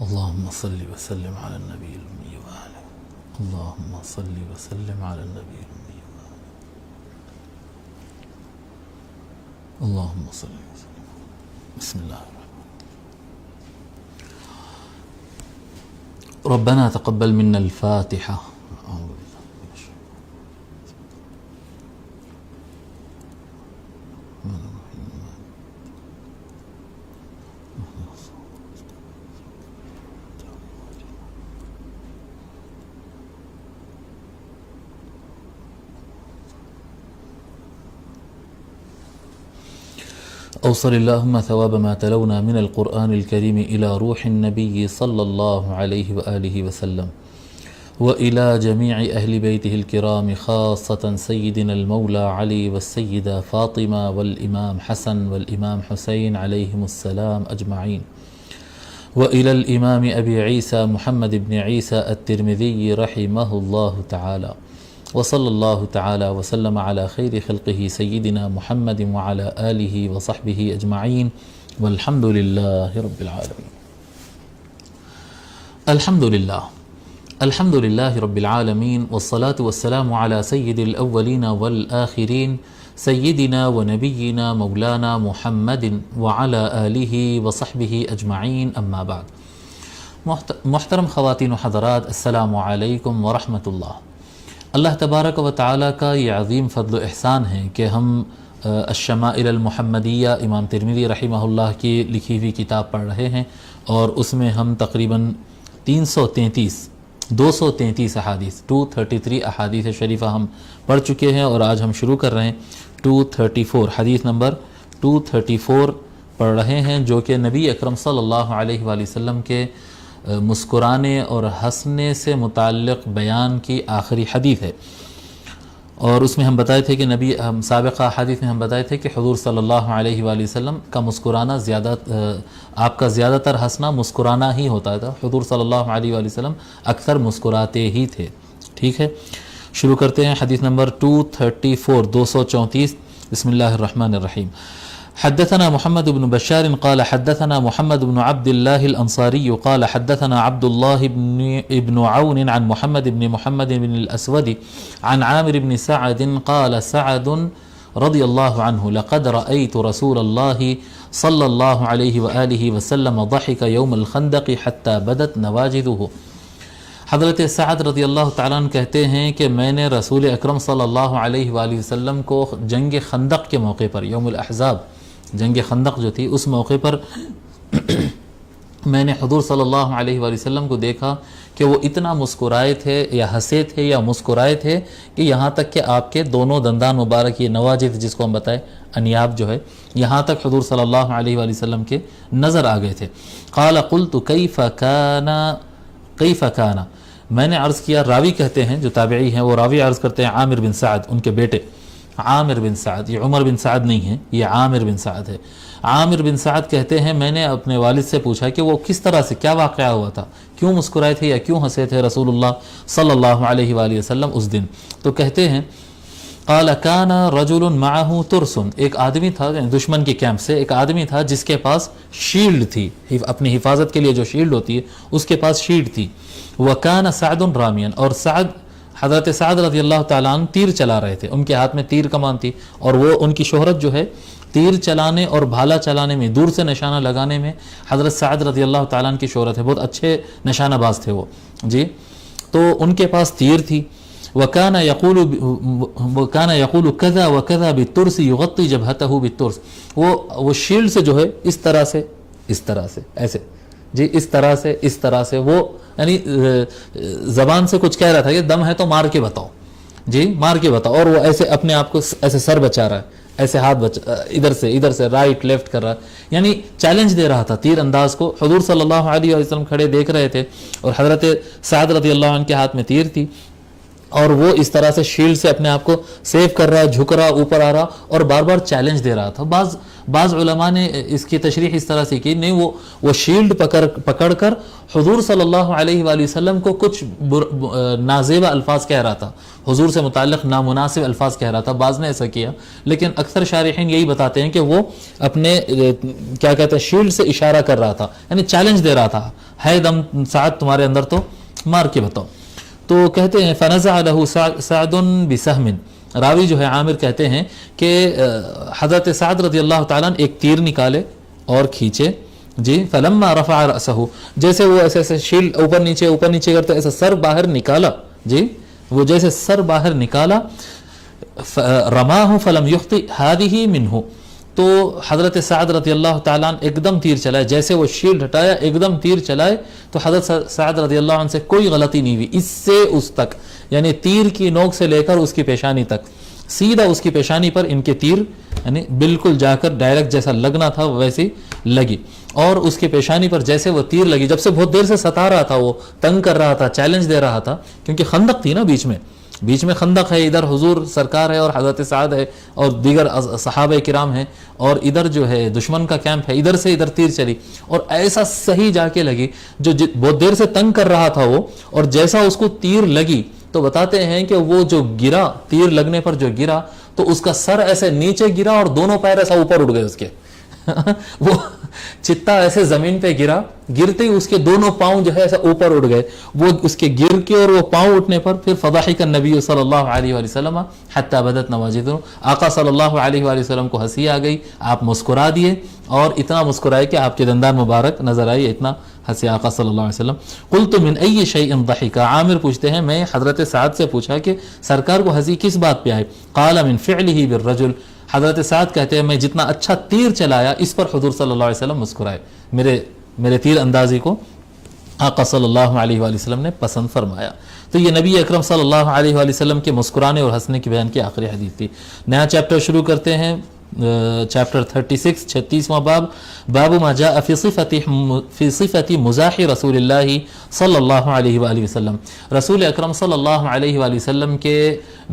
اللهم صل وسلم على النبي الأمي وآله. اللهم صل وسلم على النبي الأمي وآله. اللهم صل وسلم. بسم الله الرحمن الرحيم. ربنا تقبل منا الفاتحة. أوصل اللهم ثواب ما تلونا من القرآن الكريم إلى روح النبي صلى الله عليه وآله وسلم وإلى جميع أهل بيته الكرام، خاصة سيدنا المولى علي والسيدة فاطمة والإمام حسن والإمام حسين عليهم السلام أجمعين، وإلى الإمام أبي عيسى محمد بن عيسى الترمذي رحمه الله تعالى، وصلى الله تعالى وسلم على خير خلقه سيدنا محمد وعلى آله وصحبه أجمعين، والحمد لله رب العالمين. الحمد لله رب العالمين، والصلاة والسلام على سيد الأولين والآخرين سيدنا ونبينا مولانا محمد وعلى آله وصحبه أجمعين، أما بعد. محترم خواتین و حضرات، السلام علیکم ورحمۃ اللہ۔ اللہ تبارک و تعالیٰ کا یہ عظیم فضل و احسان ہے کہ ہم الشمائل المحمدیہ امام ترمذی رحمہ اللہ کی لکھی ہوئی کتاب پڑھ رہے ہیں، اور اس میں ہم تقریباً 233 احادیث 233 احادیث شریفہ ہم پڑھ چکے ہیں، اور آج ہم شروع کر رہے ہیں 234 حدیث نمبر 234 پڑھ رہے ہیں، جو کہ نبی اکرم صلی اللہ علیہ وآلہ وسلم کے مسکرانے اور ہنسنے سے متعلق بیان کی آخری حدیث ہے۔ اور اس میں ہم بتائے تھے کہ سابقہ حدیث میں ہم بتائے تھے کہ حضور صلی اللہ علیہ وآلہ وسلم کا مسکرانا آپ کا زیادہ تر ہنسنا مسکرانا ہی ہوتا تھا، حضور صلی اللہ علیہ وآلہ وسلم اکثر مسکراتے ہی تھے۔ ٹھیک ہے، شروع کرتے ہیں حدیث نمبر 234 بسم اللہ الرحمن الرحیم۔ حدثنا محمد بن بشار قال حدثنا محمد بن عبد الله الأنصاري قال حدثنا عبد الله بن عون عن محمد بن بن الأسود عن عامر بن سعد قال سعد رضي الله عنه لقد رأيت رسول الله صلى الله عليه وآله وسلم ضحك يوم الخندق حتى بدت نواجذه۔ حضرت سعد رضی اللہ تعالیٰ عنہ کہتے ہیں کہ میں نے رسول اکرم صلی اللہ علیہ وآلہ وسلم کو جنگ خندق کے موقع پر، یوم الاحزاب، جنگ خندق جو تھی، اس موقع پر میں نے حضور صلی اللہ علیہ وآلہ وسلم کو دیکھا کہ وہ اتنا مسکرائے تھے یا ہنسے تھے یا مسکرائے تھے کہ یہاں تک کہ آپ کے دونوں دندان مبارک، یہ نواجذ جس کو ہم بتائیں انیاب جو ہے، یہاں تک حضور صلی اللہ علیہ وآلہ وسلم کے نظر آ گئے تھے۔ قال قلت کیف کان، میں نے عرض کیا، راوی کہتے ہیں جو تابعی ہیں وہ راوی عرض کرتے ہیں عامر بن سعد، ان کے بیٹے عامر بن سعد، یہ عمر بن سعد نہیں ہے، یہ عامر بن سعد ہے۔ عامر بن سعد کہتے ہیں میں نے اپنے والد سے پوچھا کہ وہ کس طرح سے، کیا واقعہ ہوا تھا، کیوں مسکرائے تھے یا کیوں ہنسے تھے رسول اللہ صلی اللہ علیہ وآلہ وسلم اس دن؟ تو کہتے ہیں قال کان رجل معه ترس، ایک آدمی تھا، دشمن کے کیمپ سے ایک آدمی تھا جس کے پاس شیلڈ تھی، اپنی حفاظت کے لیے جو شیلڈ ہوتی ہے اس کے پاس شیلڈ تھی۔ وکان سعد رامیا، اور حضرت سعد رضی اللہ تعالیٰ عنہ تیر چلا رہے تھے، ان کے ہاتھ میں تیر کمان تھی، اور وہ ان کی شہرت جو ہے تیر چلانے اور بھالا چلانے میں، دور سے نشانہ لگانے میں حضرت سعد رضی اللہ تعالیٰ عنہ کی شہرت ہے، بہت اچھے نشانہ باز تھے وہ جی۔ تو ان کے پاس تیر تھی۔ وَكَانَ يَقُولُ كَذَا وَكَذَا بِالتُّرْسِ يُغَطِّي جَبْهَتَهُ بِالتُّرْسِ، وہ شیلڈ سے جو ہے اس طرح سے ایسے جی، اس طرح سے وہ یعنی زبان سے کچھ کہہ رہا تھا کہ دم ہے تو مار کے بتاؤ جی، مار کے بتاؤ، اور وہ ایسے اپنے آپ کو ایسے سر بچا رہا ہے، ایسے ہاتھ ادھر سے رائٹ لیفٹ کر رہا ہے، یعنی چیلنج دے رہا تھا تیر انداز کو۔ حضور صلی اللہ علیہ وسلم کھڑے دیکھ رہے تھے، اور حضرت سعد رضی اللہ عنہ کے ہاتھ میں تیر تھی، اور وہ اس طرح سے شیلڈ سے اپنے آپ کو سیو کر رہا ہے، جھک رہا، اوپر آ رہا، اور بار بار چیلنج دے رہا تھا۔ بعض علماء نے اس کی تشریح اس طرح سے کی، نہیں وہ شیلڈ پکڑ کر حضور صلی اللہ علیہ وآلہ وسلم کو کچھ نازیبہ الفاظ کہہ رہا تھا، حضور سے متعلق نامناسب الفاظ کہہ رہا تھا، بعض نے ایسا کیا، لیکن اکثر شارحین یہی بتاتے ہیں کہ وہ اپنے کیا کہتے ہیں شیلڈ سے اشارہ کر رہا تھا، یعنی چیلنج دے رہا تھا، ہے دم سعد تمہارے اندر تو مار کے بتاؤ۔ تو کہتے ہیں فنزع له سعد بسهم، راوی جو ہے عامر کہتے ہیں کہ حضرت سعد رضی اللہ تعالیٰ عنہ ایک تیر نکالے اور کھینچے، جی فلما رفع رأسه، جیسے وہ ایسے شیلڈ اوپر نیچے کرتے ایسا سر باہر نکالا، جی وہ جیسے سر باہر نکالا، رماہ فلم یخطئ هذه منه، تو حضرت سعد رضی اللہ تعالیٰ عنہ ایک دم تیر چلائے، جیسے وہ شیلڈ ہٹایا ایک دم تیر چلائے تو حضرت سعد رضی اللہ عنہ سے کوئی غلطی نہیں ہوئی، اس سے اس تک، یعنی تیر کی نوک سے لے کر اس کی پیشانی تک، سیدھا اس کی پیشانی پر ان کے تیر یعنی بالکل جا کر ڈائریکٹ جیسا لگنا تھا ویسی لگی، اور اس کی پیشانی پر جیسے وہ تیر لگی، جب سے بہت دیر سے ستا رہا تھا، وہ تنگ کر رہا تھا، چیلنج دے رہا تھا، کیونکہ خندق تھی نا بیچ میں خندق ہے، ادھر حضور سرکار ہے اور حضرت سعد ہے اور دیگر صحابہ کرام ہیں، اور ادھر جو ہے دشمن کا کیمپ ہے، ادھر سے ادھر تیر چلی اور ایسا صحیح جا کے لگی، جو بہت دیر سے تنگ کر رہا تھا وہ، اور جیسا اس کو تیر لگی تو بتاتے ہیں کہ وہ جو گرا، تیر لگنے پر جو گرا تو اس کا سر ایسے نیچے گرا اور دونوں پیر ایسا اوپر اٹھ گئے اس کے وہ چتا ایسے زمین پہ گرا، گرتے ہی اس کے دونوں پاؤں جو ہے ایسا اوپر اٹھ گئے، وہ اس کے گر کے اور وہ پاؤں اٹھنے پر پھر فضحک النبی صلی اللہ علیہ وآلہ وسلم حتی بدت نواجذہ، آقا صلی اللہ علیہ وآلہ وسلم کو ہنسی آ گئی، آپ مسکرا دیے، اور اتنا مسکرائے کہ آپ کے دندان مبارک نظر آئی، اتنا ہنسی آقا صلی اللہ علیہ وسلم۔ قلت من ای شیء ضحک، عامر پوچھتے ہیں میں حضرت سعد سے پوچھا کہ سرکار کو ہنسی کس بات پہ آئی؟ قال من فعلہ بالرجل، حضرت سعد کہتے ہیں میں جتنا اچھا تیر چلایا اس پر حضور صلی اللہ علیہ وسلم مسکرائے، میرے تیر اندازی کو آقا صلی اللہ علیہ وآلہ وسلم نے پسند فرمایا۔ تو یہ نبی اکرم صلی اللہ علیہ وآلہ وسلم کے مسکرانے اور ہنسنے کی بیان کی آخری حدیث تھی۔ نیا چیپٹر شروع کرتے ہیں، چیپٹر 36 36واں باب، باب ما جاء فی صفت مزاح رسول اللہ صلی اللہ علیہ وآلہ وسلم، رسول اکرم صلی اللہ علیہ وآلہ وسلم کے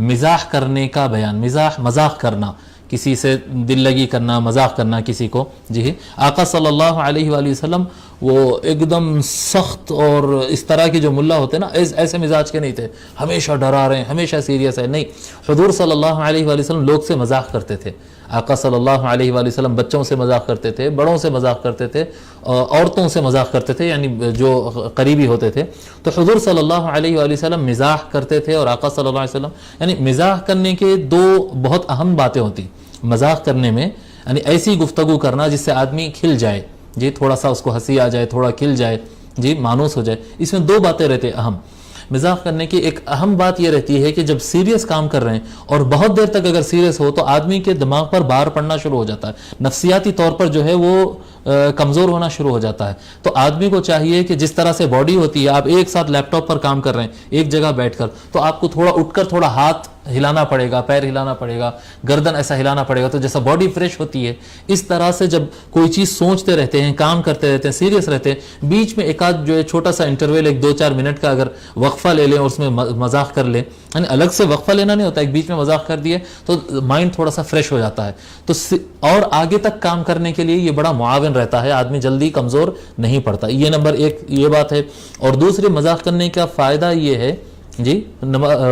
مزاح کرنے کا بیان، مزاح کرنا، کسی سے دل لگی کرنا، مذاق کرنا کسی کو، جی آقا صلی اللہ علیہ وآلہ وسلم وہ ایک دم سخت اور اس طرح کے جو ملا ہوتے نا ایسے مزاج کے نہیں تھے، ہمیشہ ڈرا رہے ہیں، ہمیشہ سیریس ہے، نہیں، حضور صلی اللہ علیہ وآلہ وسلم لوگ سے مذاق کرتے تھے، آقا صلی اللہ علیہ وآلہ وسلم بچوں سے مذاق کرتے تھے، بڑوں سے مذاق کرتے تھے، عورتوں سے مذاق کرتے تھے، یعنی جو قریبی ہوتے تھے، تو حضور صلی اللہ علیہ وآلہ وسلم مزاح کرتے تھے، اور آقا صلی اللہ علیہ وسلم یعنی مزاح کرنے کے دو بہت اہم باتیں ہوتی مذاق کرنے میں، یعنی ایسی گفتگو کرنا جس سے آدمی کھل جائے، جی تھوڑا سا اس کو ہنسی آ جائے، تھوڑا کھل جائے، جی مانوس ہو جائے، اس میں دو باتیں رہتے اہم۔ مزاح کرنے کی ایک اہم بات یہ رہتی ہے کہ جب سیریس کام کر رہے ہیں اور بہت دیر تک اگر سیریس ہو تو آدمی کے دماغ پر بار پڑنا شروع ہو جاتا ہے، نفسیاتی طور پر جو ہے وہ کمزور ہونا شروع ہو جاتا ہے، تو آدمی کو چاہیے کہ جس طرح سے باڈی ہوتی ہے، آپ ایک ساتھ لیپ ٹاپ پر کام کر رہے ہیں ایک جگہ بیٹھ کر، تو آپ کو تھوڑا اٹھ کر تھوڑا ہاتھ ہلانا پڑے گا، پیر ہلانا پڑے گا، گردن ایسا ہلانا پڑے گا، تو جیسا باڈی فریش ہوتی ہے اس طرح سے جب کوئی چیز سوچتے رہتے ہیں، کام کرتے رہتے ہیں، سیریس رہتے ہیں، بیچ میں ایک آدھ جو ہے چھوٹا سا انٹرول، ایک 2-4 منٹ کا اگر وقفہ لے لیں اور اس میں مذاق کر لیں، یعنی الگ سے وقفہ لینا نہیں ہوتا، ایک بیچ میں مذاق کر دیے تو مائنڈ تھوڑا سا فریش ہو جاتا ہے، تو اور آگے تک کام کرنے کے لیے یہ بڑا معاون رہتا ہے، آدمی جلدی کمزور نہیں پڑتا۔ یہ نمبر 1 یہ بات ہے۔ اور دوسری مذاق کرنے کا فائدہ یہ ہے، جی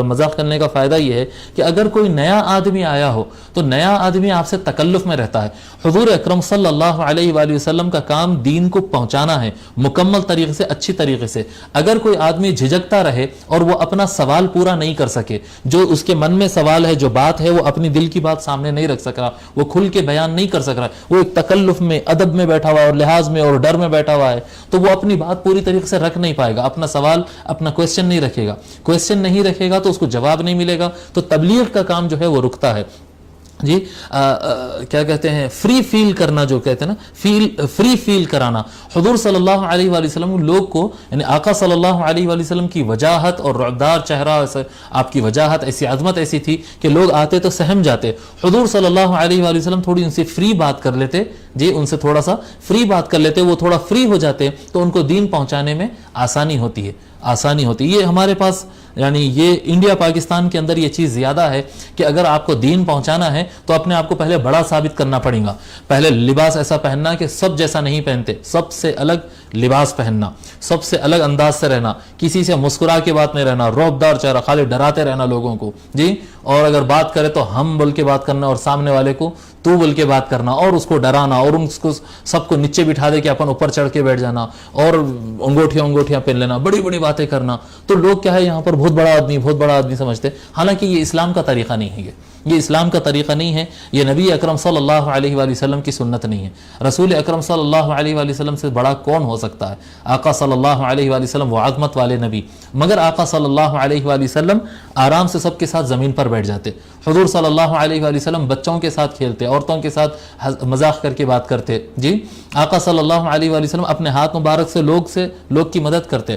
مذاق کرنے کا فائدہ یہ ہے کہ اگر کوئی نیا آدمی آیا ہو تو نیا آدمی آپ سے تکلف میں رہتا ہے، حضور اکرم صلی اللہ علیہ وآلہ وسلم کا کام دین کو پہنچانا ہے مکمل طریقے سے، اچھی طریقے سے، اگر کوئی آدمی جھجکتا رہے اور وہ اپنا سوال پورا نہیں کر سکے، جو اس کے من میں سوال ہے، جو بات ہے، وہ اپنی دل کی بات سامنے نہیں رکھ سک رہا، وہ کھل کے بیان نہیں کر سک رہا، وہ ایک تکلف میں، ادب میں بیٹھا ہوا ہے اور لحاظ میں اور ڈر میں بیٹھا ہوا ہے، تو وہ اپنی بات پوری طریقے سے رکھ نہیں پائے گا، اپنا سوال، اپنا کویسچن نہیں رکھے گا، کویسچن نہیں رکھے گا تو اس کو جواب نہیں ملے گا، تو تبلیغ کا کام جو ہے وہ رکتا ہے۔ جی کیا کہتے ہیں، فری فیل کرنا، جو کہتے ہیں نا فری فیل کرانا، حضور صلی اللہ علیہ وآلہ وسلم لوگ کو، یعنی آقا صلی اللہ علیہ وآلہ وسلم کی وجاہت اور رعبدار چہرہ، آپ کی وجاہت ایسی، عظمت ایسی تھی کہ لوگ آتے تو سہم جاتے، حضور صلی اللہ علیہ وآلہ وسلم تھوڑی ان سے فری بات کر لیتے، جی ان سے تھوڑا سا فری بات کر لیتے، وہ تھوڑا فری ہو جاتے تو ان کو دین پہنچانے میں آسانی ہوتی ہے۔ آسانی ہوتی ہے۔ یہ ہمارے پاس یعنی یہ انڈیا پاکستان کے اندر یہ چیز زیادہ ہے کہ اگر آپ کو دین پہنچانا ہے تو اپنے آپ کو پہلے بڑا ثابت کرنا پڑے گا، پہلے لباس ایسا پہننا کہ سب جیسا نہیں پہنتے، سب سے الگ لباس پہننا، سب سے الگ انداز سے رہنا، کسی سے مسکرا کے بات نہیں رہنا، روبدار چہرہ، خالی ڈراتے رہنا لوگوں کو جی، اور اگر بات کرے تو ہم بول کے بات کرنا اور سامنے والے کو تو بول کے بات کرنا اور اس کو ڈرانا اور اس کو سب کو نیچے بٹھا دے کے اپن اوپر چڑھ کے بیٹھ جانا اور انگوٹھیاں پہن لینا، بڑی بڑی باتیں کرنا، تو لوگ کیا ہے یہاں پر بہت بڑا آدمی سمجھتے، حالانکہ یہ اسلام کا طریقہ نہیں ہے، یہ اسلام کا طریقہ نہیں ہے، یہ نبی اکرم صلی اللہ علیہ وآلہ وسلم کی سنت نہیں ہے۔ رسول اکرم صلی اللہ علیہ وآلہ وسلم سے بڑا کون ہو سکتا ہے؟ آقا صلی اللہ علیہ وآلہ وسلم وہ عظمت والے نبی، مگر آقا صلی اللہ علیہ وآلہ وسلم آرام سے سب کے ساتھ زمین پر بیٹھ جاتے۔ حضور صلی اللہ علیہ وآلہ وسلم بچوں کے ساتھ کھیلتے، عورتوں کے ساتھ مذاق کر کے بات کرتے جی۔ آقا صلی اللہ علیہ وآلہ وسلم اپنے ہاتھ مبارک سے لوگ کی مدد کرتے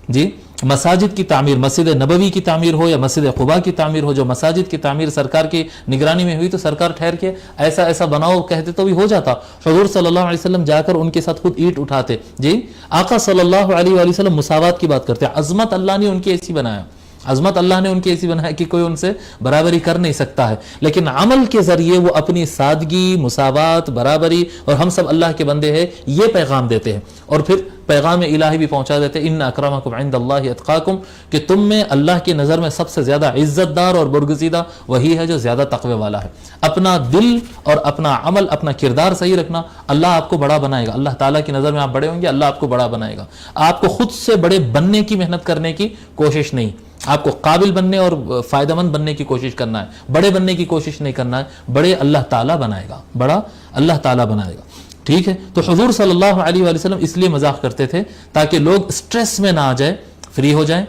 جی۔ مساجد کی تعمیر، مسجد نبوی کی تعمیر ہو یا مسجد قباء کی تعمیر ہو، جو مساجد کی تعمیر سرکار کی نگرانی میں ہوئی تو سرکار ٹھہر کے ایسا بناؤ کہتے تو بھی ہو جاتا۔ حضور صلی اللہ علیہ وسلم جا کر ان کے ساتھ خود اینٹ اٹھاتے جی۔ آقا صلی اللہ علیہ وآلہ وسلم مساوات کی بات کرتے، عظمت اللہ نے ان کی ایسی بنایا، عظمت اللہ نے ان کی ایسی بنایا کہ کوئی ان سے برابری کر نہیں سکتا ہے، لیکن عمل کے ذریعے وہ اپنی سادگی، مساوات، برابری اور ہم سب اللہ کے بندے ہیں یہ پیغام دیتے ہیں، اور پھر پیغام الہی بھی پہنچا دیتے، ان اکرمکم عند اللہ اتقاکم، کہ تم میں اللہ کی نظر میں سب سے زیادہ عزت دار اور برگزیدہ وہی ہے جو زیادہ تقوی والا ہے۔ اپنا دل اور اپنا عمل، اپنا کردار صحیح رکھنا، اللہ آپ کو بڑا بنائے گا، اللہ تعالیٰ کی نظر میں آپ بڑے ہوں گے، اللہ آپ کو بڑا بنائے گا۔ آپ کو خود سے بڑے بننے کی محنت کرنے کی کوشش نہیں، آپ کو قابل بننے اور فائدہ مند بننے کی کوشش کرنا ہے، بڑے بننے کی کوشش نہیں کرنا ہے، بڑے اللہ تعالیٰ بنائے گا، بڑا اللہ تعالیٰ بنائے گا، ٹھیک ہے۔ تو حضور صلی اللہ علیہ وآلہ وسلم اس لیے مذاق کرتے تھے تاکہ لوگ سٹریس میں نہ آ جائے، فری ہو جائیں،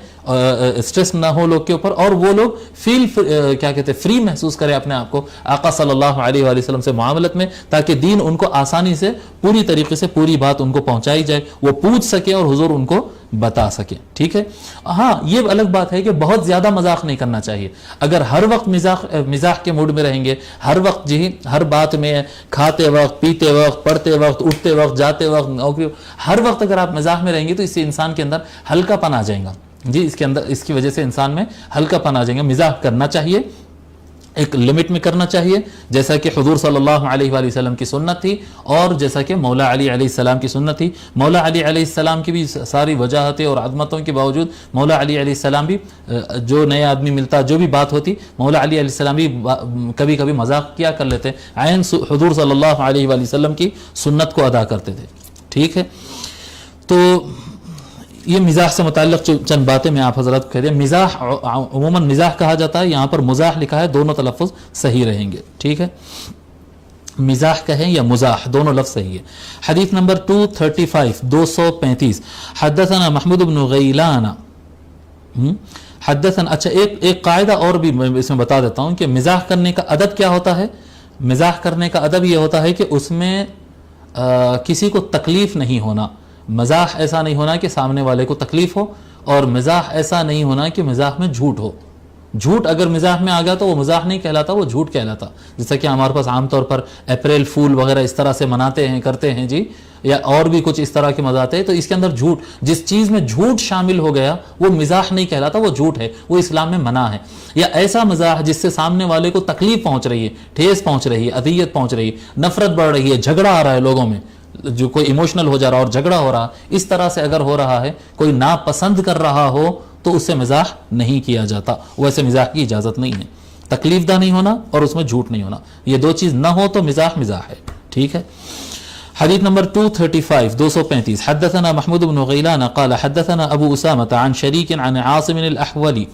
سٹریس نہ ہو لوگ کے اوپر، اور وہ لوگ فری محسوس کرے اپنے آپ کو آقا صلی اللہ علیہ وآلہ وسلم سے معاملت میں، تاکہ دین ان کو آسانی سے پوری طریقے سے پوری بات ان کو پہنچائی جائے، وہ پوچھ سکے اور حضور ان کو بتا سکے، ٹھیک ہے۔ ہاں یہ الگ بات ہے کہ بہت زیادہ مذاق نہیں کرنا چاہیے، اگر ہر وقت مزاح کے موڈ میں رہیں گے، ہر وقت جی ہر بات میں کھاتے وقت، پیتے وقت، پڑھتے وقت، اٹھتے وقت، جاتے وقت، نوکری، ہر وقت اگر آپ مزاح میں رہیں گے تو اس سے انسان کے اندر ہلکا پن آ جائے گا جی، اس کی وجہ سے انسان میں ہلکا پن آ جائے گا۔ مزاح کرنا چاہیے، ایک لمٹ میں کرنا چاہیے، جیسا کہ حضور صلی اللہ علیہ وآلہ وسلم کی سنت تھی، اور جیسا کہ مولا علی علیہ السلام کی سنت تھی۔ مولا علی علیہ السلام کی بھی ساری وجاہتیں اور عظمتوں کے باوجود مولا علی علیہ السلام بھی، جو نئے آدمی ملتا، جو بھی بات ہوتی، مولا علی علیہ السلام بھی کبھی کبھی مذاق کیا کر لیتے، عین حضور صلی اللہ علیہ وآلہ وسلم کی سنت کو ادا کرتے تھے، ٹھیک ہے۔ تو یہ مزاح سے متعلق چند باتیں میں آپ حضرات کو کہہ دیں۔ مزاح عموماً مزاح کہا جاتا ہے، یہاں پر مزاح لکھا ہے، دونوں تلفظ صحیح رہیں گے، ٹھیک ہے۔ مزاح کہیں یا مزاح، دونوں لفظ صحیح ہے۔ حدیث نمبر 235 235 حدثنا محمود بن غیلان حدثنا، اچھا ایک قاعدہ اور بھی میں اس میں بتا دیتا ہوں کہ مزاح کرنے کا ادب کیا ہوتا ہے۔ مزاح کرنے کا ادب یہ ہوتا ہے کہ اس میں کسی کو تکلیف نہیں ہونا، مزاح ایسا نہیں ہونا کہ سامنے والے کو تکلیف ہو، اور مزاح ایسا نہیں ہونا کہ مزاح میں جھوٹ ہو۔ جھوٹ اگر مزاح میں آ گیا تو وہ مزاح نہیں کہلاتا، وہ جھوٹ کہلاتا، جیسا کہ ہمارے پاس عام طور پر اپریل فول وغیرہ اس طرح سے مناتے ہیں، کرتے ہیں جی، یا اور بھی کچھ اس طرح کے مزاح ہیں، تو اس کے اندر جھوٹ، جس چیز میں جھوٹ شامل ہو گیا وہ مزاح نہیں کہلاتا، وہ جھوٹ ہے، وہ اسلام میں منع ہے۔ یا ایسا مزاح جس سے سامنے والے کو تکلیف پہنچ رہی ہے، ٹھیس پہنچ رہی ہے، اذیت پہنچ رہی ہے، نفرت بڑھ رہی ہے، جھگڑا آ رہا ہے لوگوں میں، جو کوئی ایموشنل ہو جا رہا اور جھگڑا ہو رہا، اس طرح سے اگر ہو رہا ہے، کوئی ناپسند کر رہا ہو تو اس سے مزاح نہیں کیا جاتا، ویسے مزاح کی اجازت نہیں ہے۔ تکلیف دہ نہیں ہونا اور اس میں جھوٹ نہیں ہونا، یہ دو چیز نہ ہو تو مزاح ہے، ٹھیک ہے۔ حدیث نمبر 235 235 حدثنا محمود بن غیلان قال حدثنا ابو اسامة عن شریک عن عاصم الاحولی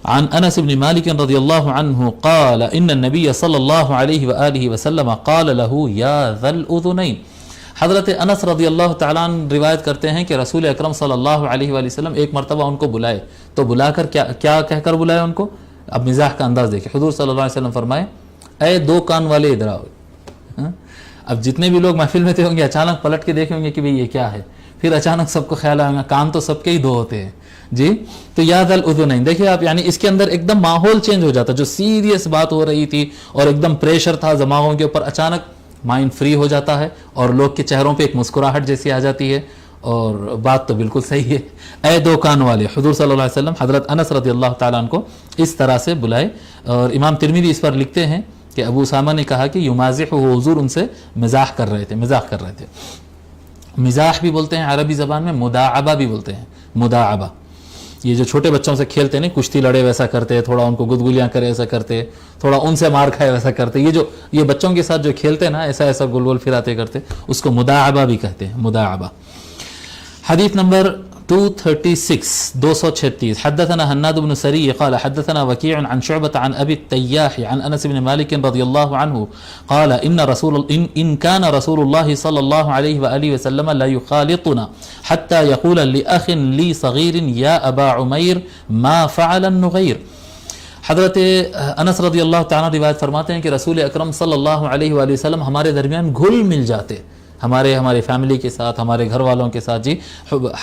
عن انس بن مالک رضی اللہ عنہ قال ان النبی صلی اللہ علیہ وآلہ وسلم قال له یا ذا الاذنین۔ حضرت انس رضی اللہ تعالیٰ عنہ روایت کرتے ہیں کہ رسول اکرم صلی اللہ علیہ وآلہ وسلم ایک مرتبہ ان کو بلائے، تو بلا کر کیا کہہ کر بلائے ان کو؟ اب مزاح کا انداز دیکھیں، حضور صلی اللہ علیہ وسلم فرمائے اے دو کان والے ادھر آؤ۔ اب جتنے بھی لوگ محفل میں تھے ہوں گے اچانک پلٹ کے دیکھیں گے کہ بھئی یہ کیا ہے، پھر اچانک سب کو خیال آئے گا کان تو سب کے ہی دو ہوتے ہیں جی، تو یا ذا الاذنین، دیکھیں آپ، یعنی اس کے اندر ایک دم ماحول چینج ہو جاتا، جو سیریس بات ہو رہی تھی اور ایک دم پریشر تھا دماغوں کے اوپر، اچانک مائنڈ فری ہو جاتا ہے اور لوگ کے چہروں پہ ایک مسکراہٹ جیسی آ جاتی ہے، اور بات تو بالکل صحیح ہے. اے دو کان والے, حضور صلی اللہ علیہ وسلم حضرت انس رضی اللہ تعالیٰ عنہ کو اس طرح سے بلائے. اور امام ترمذی اس پر لکھتے ہیں کہ ابو اسامہ نے کہا کہ یمازح, حضور ان سے مزاح کر رہے تھے, مزاح کر رہے تھے. مزاح بھی بولتے ہیں عربی زبان میں, مداعبہ بھی بولتے ہیں, مداعبہ. یہ جو چھوٹے بچوں سے کھیلتے ہیں, کشتی لڑے ویسا کرتے, تھوڑا ان کو گدگلیاں کرے ایسا کرتے, تھوڑا ان سے مار کھائے ویسا کرتے, یہ بچوں کے ساتھ جو کھیلتے ہیں نا, ایسا ایسا گول گول پھراتے کرتے, اس کو مداعبہ بھی کہتے ہیں, مداعبہ. حدیث نمبر 236 236 حدثنا هناد بن سري قال حدثنا وكيع عن شعبة عن أبي التياح عن أنس بن مالك رضي الله عنه قال إن كان رسول الله صلى الله عليه وآله وسلم لا يخالطنا حتى يقول لأخ لي صغير يا أبا عمير ما فعل النغير. حضرت انس رضی اللہ تعالیٰ روایت فرماتے ہیں کہ رسول اکرم صلی اللہ علیہ وآلہ وسلم ہمارے درمیان گھل مل جاتے, ہمارے فیملی کے ساتھ, ہمارے گھر والوں کے ساتھ, جی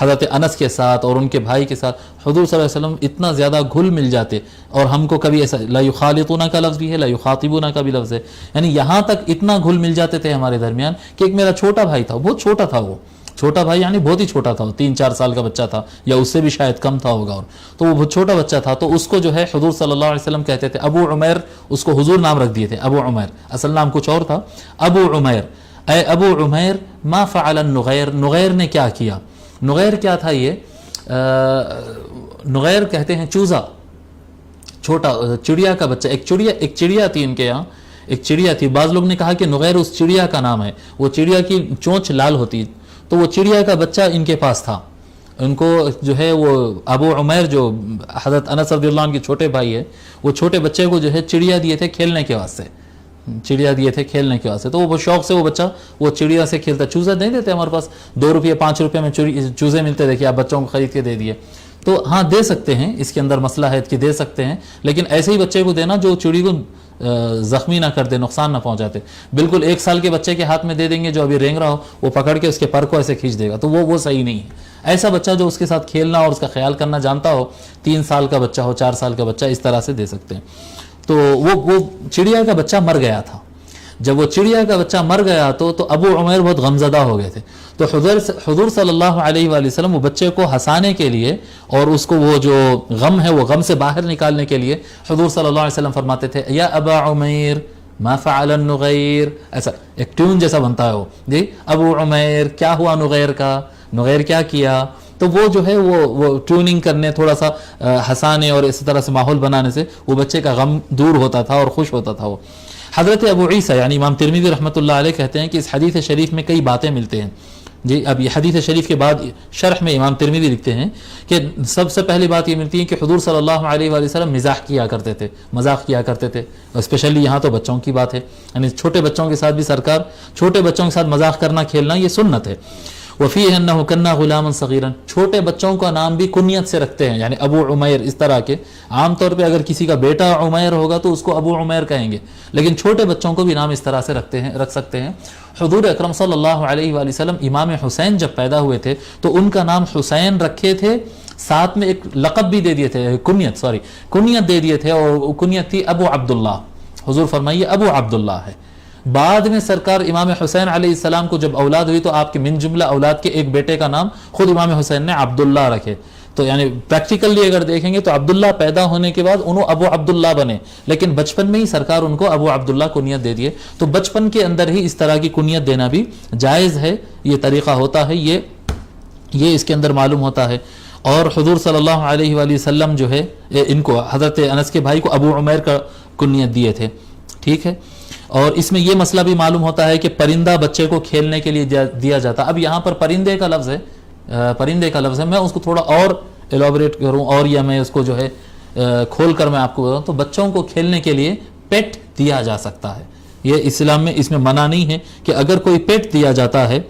حضرت انس کے ساتھ اور ان کے بھائی کے ساتھ حضور صلی اللہ علیہ وسلم اتنا زیادہ گھل مل جاتے. اور ہم کو کبھی ایسا لا یخالطون کا لفظ بھی ہے, لا یخاطبون کا بھی لفظ ہے, یعنی یہاں تک اتنا گھل مل جاتے تھے ہمارے درمیان کہ ایک میرا چھوٹا بھائی تھا, بہت چھوٹا تھا, وہ چھوٹا بھائی یعنی بہت ہی چھوٹا تھا, 3-4 سال کا بچہ تھا یا اس سے بھی شاید کم تھا ہوگا, اور تو وہ بہت چھوٹا بچہ تھا. تو اس کو جو ہے حضور صلی اللہ علیہ وسلم کہتے تھے ابو عمیر, اس کو حضور نام رکھ دیے تھے ابو عمیر, اصل نام کچھ اور تھا, ابو عمیر. اے ابو عمیر ما فعل النغیر, نغیر نے کیا کیا. نغیر کیا تھا, یہ نغیر کہتے ہیں چوزا, چھوٹا چڑیا کا بچہ. ایک چڑیا تھی ان کے یہاں, ایک چڑیا تھی. بعض لوگ نے کہا کہ نغیر اس چڑیا کا نام ہے, وہ چڑیا کی چونچ لال ہوتی, تو وہ چڑیا کا بچہ ان کے پاس تھا. ان کو جو ہے وہ ابو عمیر جو حضرت انس رضی اللہ عنہ کے چھوٹے بھائی ہے, وہ چھوٹے بچے کو جو ہے چڑیا دیے تھے کھیلنے کے واسطے, چڑیا دیے تھے کھیلنے کے واسطے. تو وہ شوق سے وہ بچہ وہ چڑیا سے کھیلتا. چوزا دے دیتے ہمارے پاس 2 روپے 5 روپے میں چوزے ملتے, دیکھیے آپ بچوں کو خرید کے دے دیے, تو ہاں دے سکتے ہیں, اس کے اندر مسئلہ ہے کہ دے سکتے ہیں, لیکن ایسے ہی بچے کو دینا جو چڑی کو زخمی نہ کر دے, نقصان نہ پہنچاتے. بالکل 1 سال کے بچے کے ہاتھ میں دے دیں گے جو ابھی رینگ رہا ہو, وہ پکڑ کے اس کے پر کو ایسے کھینچ دے گا, تو وہ صحیح نہیں ہے. ایسا بچہ جو اس کے ساتھ کھیلنا اور اس کا خیال کرنا جانتا ہو, 3 سال کا بچہ ہو, 4 سال کا بچہ, اس طرح سے دے سکتے ہیں. تو وہ چڑیا کا بچہ مر گیا تھا. جب وہ چڑیا کا بچہ مر گیا تو ابو عمیر بہت غمزدہ ہو گئے تھے. تو حضور صلی اللہ علیہ وآلہ وسلم وہ بچے کو ہنسانے کے لیے اور اس کو وہ جو غم ہے وہ غم سے باہر نکالنے کے لیے حضور صلی اللہ علیہ وسلم فرماتے تھے یا ابا عمیر ما فعل النغیر. ایسا ایک ٹیون جیسا بنتا ہے وہ, جی ابو عمیر کیا ہوا نغیر کا, نغیر کیا کیا. تو وہ جو ہے وہ ٹیوننگ کرنے, تھوڑا سا ہنسانے اور اس طرح سے ماحول بنانے سے وہ بچے کا غم دور ہوتا تھا اور خوش ہوتا تھا وہ. حضرت ابو عیسیٰ یعنی امام ترمذی رحمۃ اللہ علیہ کہتے ہیں کہ اس حدیث شریف میں کئی باتیں ملتے ہیں. جی اب یہ حدیث شریف کے بعد شرح میں امام ترمذی لکھتے ہیں کہ سب سے پہلی بات یہ ملتی ہے کہ حضور صلی اللہ علیہ وآلہ وسلم مزاح کیا کرتے تھے, مذاق کیا کرتے تھے. اسپیشلی یہاں تو بچوں کی بات ہے, یعنی چھوٹے بچوں کے ساتھ بھی سرکار چھوٹے بچوں کے ساتھ مذاق کرنا کھیلنا یہ سنت ہے. وفیہ انہ کنا غلاما صغیرا, چھوٹے بچوں کا نام بھی کنیت سے رکھتے ہیں, یعنی ابو عمیر اس طرح کے. عام طور پہ اگر کسی کا بیٹا عمیر ہوگا تو اس کو ابو عمیر کہیں گے, لیکن چھوٹے بچوں کو بھی نام اس طرح سے رکھ سکتے ہیں. حضور اکرم صلی اللہ علیہ وآلہ وسلم امام حسین جب پیدا ہوئے تھے تو ان کا نام حسین رکھے تھے, ساتھ میں ایک لقب بھی دے دیے تھے, کنیت دے دیے تھے, اور کنیت تھی ابو عبداللہ. حضور فرمائیے ابو عبداللہ ہے. بعد میں سرکار امام حسین علیہ السلام کو جب اولاد ہوئی تو آپ کے من جملہ اولاد کے ایک بیٹے کا نام خود امام حسین نے عبداللہ رکھے. تو یعنی پریکٹیکلی اگر دیکھیں گے تو عبداللہ پیدا ہونے کے بعد انہوں ابو عبداللہ بنے, لیکن بچپن میں ہی سرکار ان کو ابو عبداللہ کنیت دے دیے. تو بچپن کے اندر ہی اس طرح کی کنیت دینا بھی جائز ہے, یہ طریقہ ہوتا ہے, یہ اس کے اندر معلوم ہوتا ہے. اور حضور صلی اللہ علیہ وآلہ وسلم جو ہے ان کو حضرت انس کے بھائی کو ابو عمیر کا کنیت دیے تھے. ٹھیک ہے, اور اس میں یہ مسئلہ بھی معلوم ہوتا ہے کہ پرندہ بچے کو کھیلنے کے لیے دیا جاتا. اب یہاں پر پرندے کا لفظ ہے, میں اس کو تھوڑا اور ایلابریٹ کروں اور یا میں اس کو جو ہے کھول کر میں آپ کو بتاؤں تو بچوں کو کھیلنے کے لیے پیٹ دیا جا سکتا ہے. یہ اسلام میں اس میں منع نہیں ہے کہ اگر کوئی پیٹ دیا جاتا ہے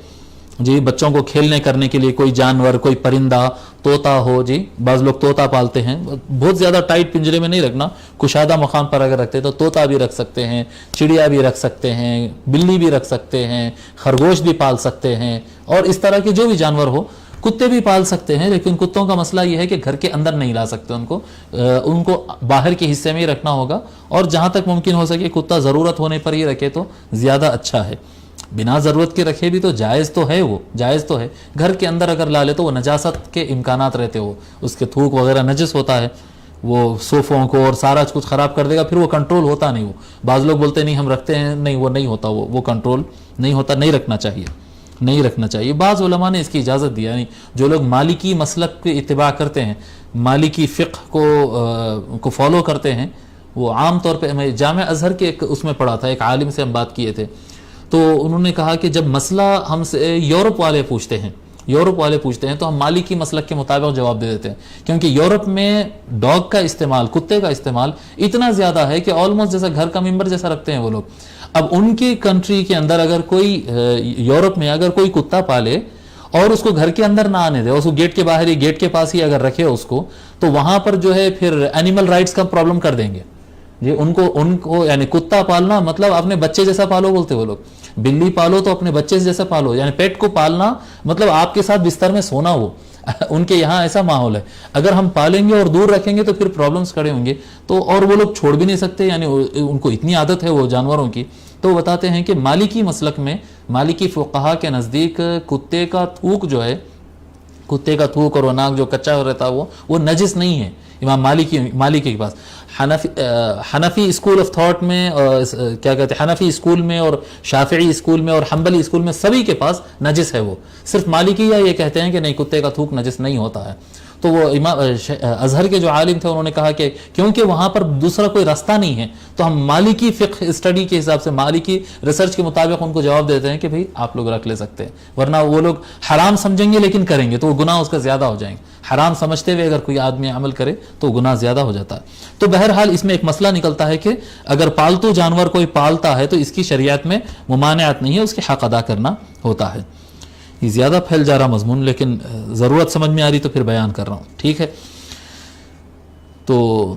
جی بچوں کو کھیلنے کرنے کے لیے, کوئی جانور, کوئی پرندہ, طوطا ہو, جی بعض لوگ طوطا پالتے ہیں, بہت زیادہ ٹائٹ پنجرے میں نہیں رکھنا, کشادہ مقام پر اگر رکھتے تو طوطا بھی رکھ سکتے ہیں, چڑیا بھی رکھ سکتے ہیں, بلی بھی رکھ سکتے ہیں, خرگوش بھی پال سکتے ہیں, اور اس طرح کے جو بھی جانور ہو, کتے بھی پال سکتے ہیں. لیکن کتوں کا مسئلہ یہ ہے کہ گھر کے اندر نہیں لا سکتے, ان کو باہر کے حصے میں ہی رکھنا ہوگا, اور جہاں تک ممکن ہو سکے کتا ضرورت ہونے پر ہی رکھے تو زیادہ اچھا ہے. بنا ضرورت کے رکھے بھی تو جائز تو ہے، وہ جائز تو ہے. گھر کے اندر اگر لا لے تو وہ نجاست کے امکانات رہتے ہو، اس کے تھوک وغیرہ نجس ہوتا ہے، وہ صوفوں کو اور سارا کچھ خراب کر دے گا، پھر وہ کنٹرول ہوتا نہیں. وہ بعض لوگ بولتے ہیں نہیں ہم رکھتے ہیں، نہیں وہ نہیں ہوتا، وہ کنٹرول نہیں ہوتا، نہیں رکھنا چاہیے، نہیں رکھنا چاہیے. بعض علماء نے اس کی اجازت دی، یعنی جو لوگ مالکی مسلک کی اتباع کرتے ہیں، مالکی فقہ کو فالو کرتے ہیں، وہ عام طور پہ میں جامع ازہر کے ایک اس میں پڑھا تھا، ایک عالم سے ہم بات کیے تھے، تو انہوں نے کہا کہ جب مسئلہ ہم سے یورپ والے پوچھتے ہیں تو ہم مالکی مسلک کے مطابق جواب دے دیتے ہیں، کیونکہ یورپ میں ڈاگ کا استعمال، کتے کا استعمال اتنا زیادہ ہے کہ آلموسٹ جیسا گھر کا ممبر جیسا رکھتے ہیں وہ لوگ. اب ان کی کنٹری کے اندر اگر کوئی یورپ میں اگر کوئی کتا پالے اور اس کو گھر کے اندر نہ آنے دے، اس کو گیٹ کے باہر ہی، گیٹ کے پاس ہی اگر رکھے اس کو، تو وہاں پر جو ہے پھر اینیمل رائٹس کا پرابلم کر دیں گے جی. ان کو یعنی کتا پالنا مطلب اپنے بچے جیسا پالو بولتے وہ لوگ. بلی پالو تو اپنے بچے جیسا پالو، یعنی پیٹ کو پالنا مطلب آپ کے ساتھ بستر میں سونا ہو. ان کے یہاں ایسا ماحول ہے. اگر ہم پالیں گے اور دور رکھیں گے تو پھر پرابلمز کھڑے ہوں گے. تو اور وہ لوگ چھوڑ بھی نہیں سکتے، یعنی ان کو اتنی عادت ہے وہ جانوروں کی. تو وہ بتاتے ہیں کہ مالکی مسلک میں، مالکی فقہا کے نزدیک کتے کا تھوک جو ہے، کتے کا تھوک اور وہ ناک جو کچا رہتا ہے وہ نجس نہیں ہے. امام مالکی کے پاس حنفی اسکول آف تھاٹ میں کیا کہتے ہیں، حنفی اسکول میں اور شافعی اسکول میں اور حنبلی اسکول میں سبھی کے پاس نجس ہے وہ. صرف مالکیہ یہ کہتے ہیں کہ نہیں، کتے کا تھوک نجس نہیں ہوتا ہے. تو وہ امام ازہر کے جو عالم تھے انہوں نے کہا کہ کیونکہ وہاں پر دوسرا کوئی راستہ نہیں ہے تو ہم مالکی فقہ اسٹڈی کے حساب سے، مالکی ریسرچ کے مطابق ان کو جواب دیتے ہیں کہ بھئی آپ لوگ رکھ لے سکتے ہیں، ورنہ وہ لوگ حرام سمجھیں گے لیکن کریں گے تو وہ گناہ اس کا زیادہ ہو جائیں گے. حرام سمجھتے ہوئے اگر کوئی آدمی عمل کرے تو گناہ زیادہ ہو جاتا ہے. تو بہرحال اس میں ایک مسئلہ نکلتا ہے کہ اگر پالتو جانور کوئی پالتا ہے تو اس کی شریعت میں ممانعت نہیں ہے، اس کے حق ادا کرنا ہوتا ہے. یہ زیادہ پھیل جا رہا مضمون، لیکن ضرورت سمجھ میں آ رہی تو پھر بیان کر رہا ہوں، ٹھیک ہے. تو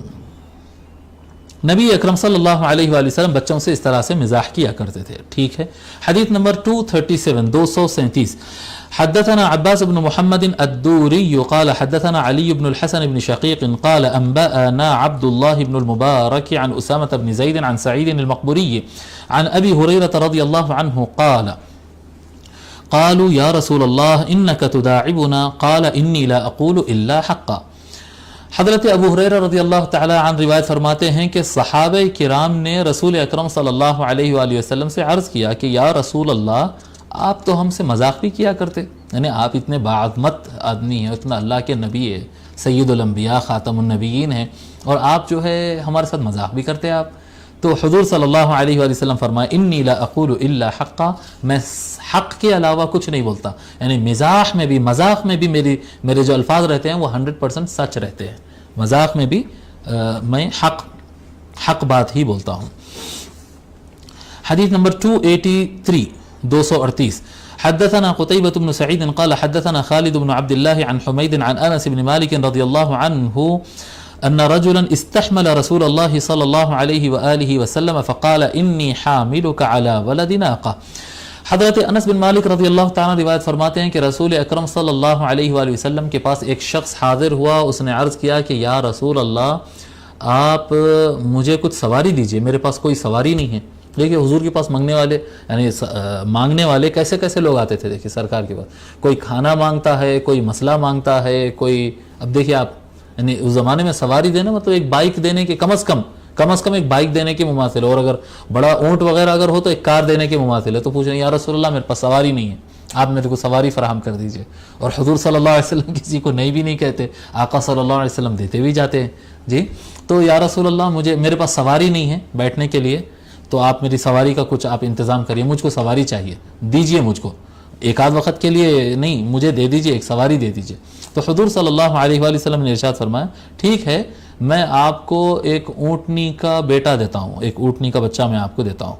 نبی اکرم صلی اللہ علیہ وآلہ وسلم بچوں سے اس طرح سے مزاح کیا کرتے تھے، ٹھیک ہے. حدیث نمبر 237 حدثنا عباس بن محمد الدوري قال حدثنا علي بن الحسن بن شقيق قال أنبأنا عبد الله بن المبارك عن أسامة بن زيد عن سعيد المقبري عن أبي هريرة رضي الله عنه قال قالوا يا رسول الله إنك تداعبنا قال إني لا أقول إلا حقا. حضرت ابو ہریرہ رضی اللہ تعالی عنہ روایت فرماتے ہیں کہ صحابہ کرام نے رسول اکرم صلی اللہ علیہ وآلہ وسلم سے عرض کیا کہ یا رسول اللہ، آپ تو ہم سے مذاق بھی کیا کرتے، یعنی آپ اتنے باعظمت آدمی ہیں، اتنا اللہ کے نبی ہے، سید الانبیاء خاتم النبیین ہیں، اور آپ جو ہے ہمارے ساتھ مذاق بھی کرتے آپ. تو حضور صلی اللہ علیہ وآلہ وسلم فرمائے انی لا اقول الا حقا، میں حق کے علاوہ کچھ نہیں بولتا. یعنی مزاح میں بھی، مذاق میں بھی میرے جو الفاظ رہتے ہیں وہ 100% سچ رہتے ہیں. مذاق میں بھی میں حق بات ہی بولتا ہوں. حدیث نمبر 238 حدثنا قتيبة بن سعيد قال حدثنا خالد بن عبد الله عن حميد عن أنس بن مالك رضي الله عنه أن رجلا استحمل رسول الله صلى الله عليه وآله وسلم فقال إني حاملك على ولد ناقة. حضرت انس بن مالک رضی اللہ تعالیٰ روایت فرماتے ہیں کہ رسول اکرم صلی اللہ علیہ وآلہ وسلم کے پاس ایک شخص حاضر ہوا، اس نے عرض کیا کہ یا رسول اللہ، آپ مجھے کچھ سواری دیجئے، میرے پاس کوئی سواری نہیں ہے. دیکھیے حضور کے پاس مانگنے والے، یعنی مانگنے والے کیسے کیسے لوگ آتے تھے. دیکھیے سرکار کے پاس کوئی کھانا مانگتا ہے، کوئی مسئلہ مانگتا ہے، کوئی، اب دیکھیے آپ، یعنی اس زمانے میں سواری دینا مطلب ایک بائک دینے کے کم از کم ایک بائک دینے کے مماثل ہے، اور اگر بڑا اونٹ وغیرہ اگر ہو تو ایک کار دینے کے مماثل ہے. تو پوچھ رہے ہیں یا رسول اللہ میرے پاس سواری نہیں ہے، آپ میرے کو سواری فراہم کر دیجئے. اور حضور صلی اللہ علیہ وسلم کسی کو نہیں بھی نہیں کہتے، آقا صلی اللہ علیہ وسلم دیتے بھی جاتے ہیں. جی تو یا رسول اللہ میرے پاس سواری نہیں ہے بیٹھنے کے لیے، تو آپ میری سواری کا کچھ آپ انتظام کریے، مجھ کو سواری چاہیے، دیجئے مجھ کو، ایک آدھ وقت کے لیے نہیں، مجھے دے دیجئے، ایک سواری دے دیجئے. تو حضور صلی اللہ علیہ وآلہ وسلم نے ارشاد فرمایا ٹھیک ہے، میں آپ کو ایک اونٹنی کا بیٹا دیتا ہوں، ایک اونٹنی کا بچہ میں آپ کو دیتا ہوں.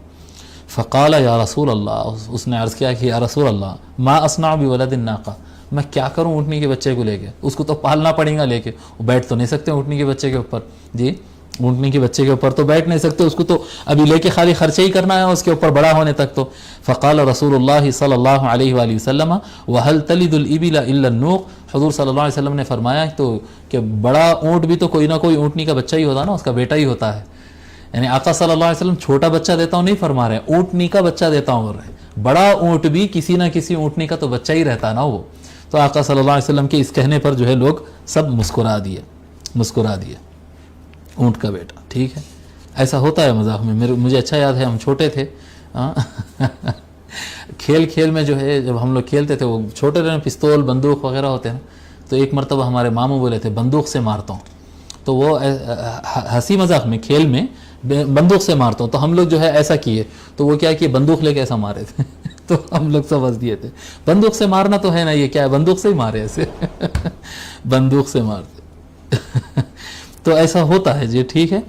فقال یا رسول اللہ، اس نے عرض کیا کہ یا رسول اللہ ما اصنع بولد الناقہ، میں کیا کروں اونٹنی کے بچے کو لے کے، اس کو تو پالنا پڑے گا لے کے، وہ بیٹھ تو نہیں سکتے اونٹنی کے بچے کے اوپر. جی اونٹنی کے بچے کے اوپر تو بیٹھ نہیں سکتے، اس کو تو ابھی لے کے خالی خرچے ہی کرنا ہے اس کے اوپر بڑا ہونے تک. تو فقال رسول اللہ صلی اللہ علیہ وآلہ وسلم وهل تلد الابل الا النوق، حضور صلی اللہ علیہ وسلم نے فرمایا تو کہ بڑا اونٹ بھی تو کوئی نہ کوئی اونٹنی کا بچہ ہی ہوتا ہے نا، اس کا بیٹا ہی ہوتا ہے. یعنی آقا صلی اللہ علیہ وسلم چھوٹا بچہ دیتا ہوں نہیں فرما رہے ہیں، اونٹنی کا بچہ دیتا ہوں بول رہے ہیں، بڑا اونٹ بھی کسی نہ کسی اونٹنی کا تو بچہ ہی رہتا نا وہ. تو آقا صلی اللہ علیہ وسلم کے اس کہنے پر جو ہے لوگ سب مسکرا دیے اونٹ کا بیٹا. ٹھیک ہے، ایسا ہوتا ہے مذاق میں. مجھے اچھا یاد ہے ہم چھوٹے تھے کھیل میں جو ہے جب ہم لوگ کھیلتے تھے وہ چھوٹے رہے پستول بندوق وغیرہ ہوتے ہیں، تو ایک مرتبہ ہمارے ماموں بولے تھے بندوق سے مارتا ہوں، تو وہ ہنسی مذاق میں کھیل میں بندوق سے مارتا ہوں. تو ہم لوگ جو ہے ایسا کیے، تو وہ کیا کہ بندوق لے کے ایسا مارے تھے تو ہم لوگ سمجھ دیے تھے بندوق سے مارنا تو ہے نا، یہ کیا ہے بندوق سے ہی مارے ایسے بندوق سے مارتے تو ایسا ہوتا ہے جی. ٹھیک ہے،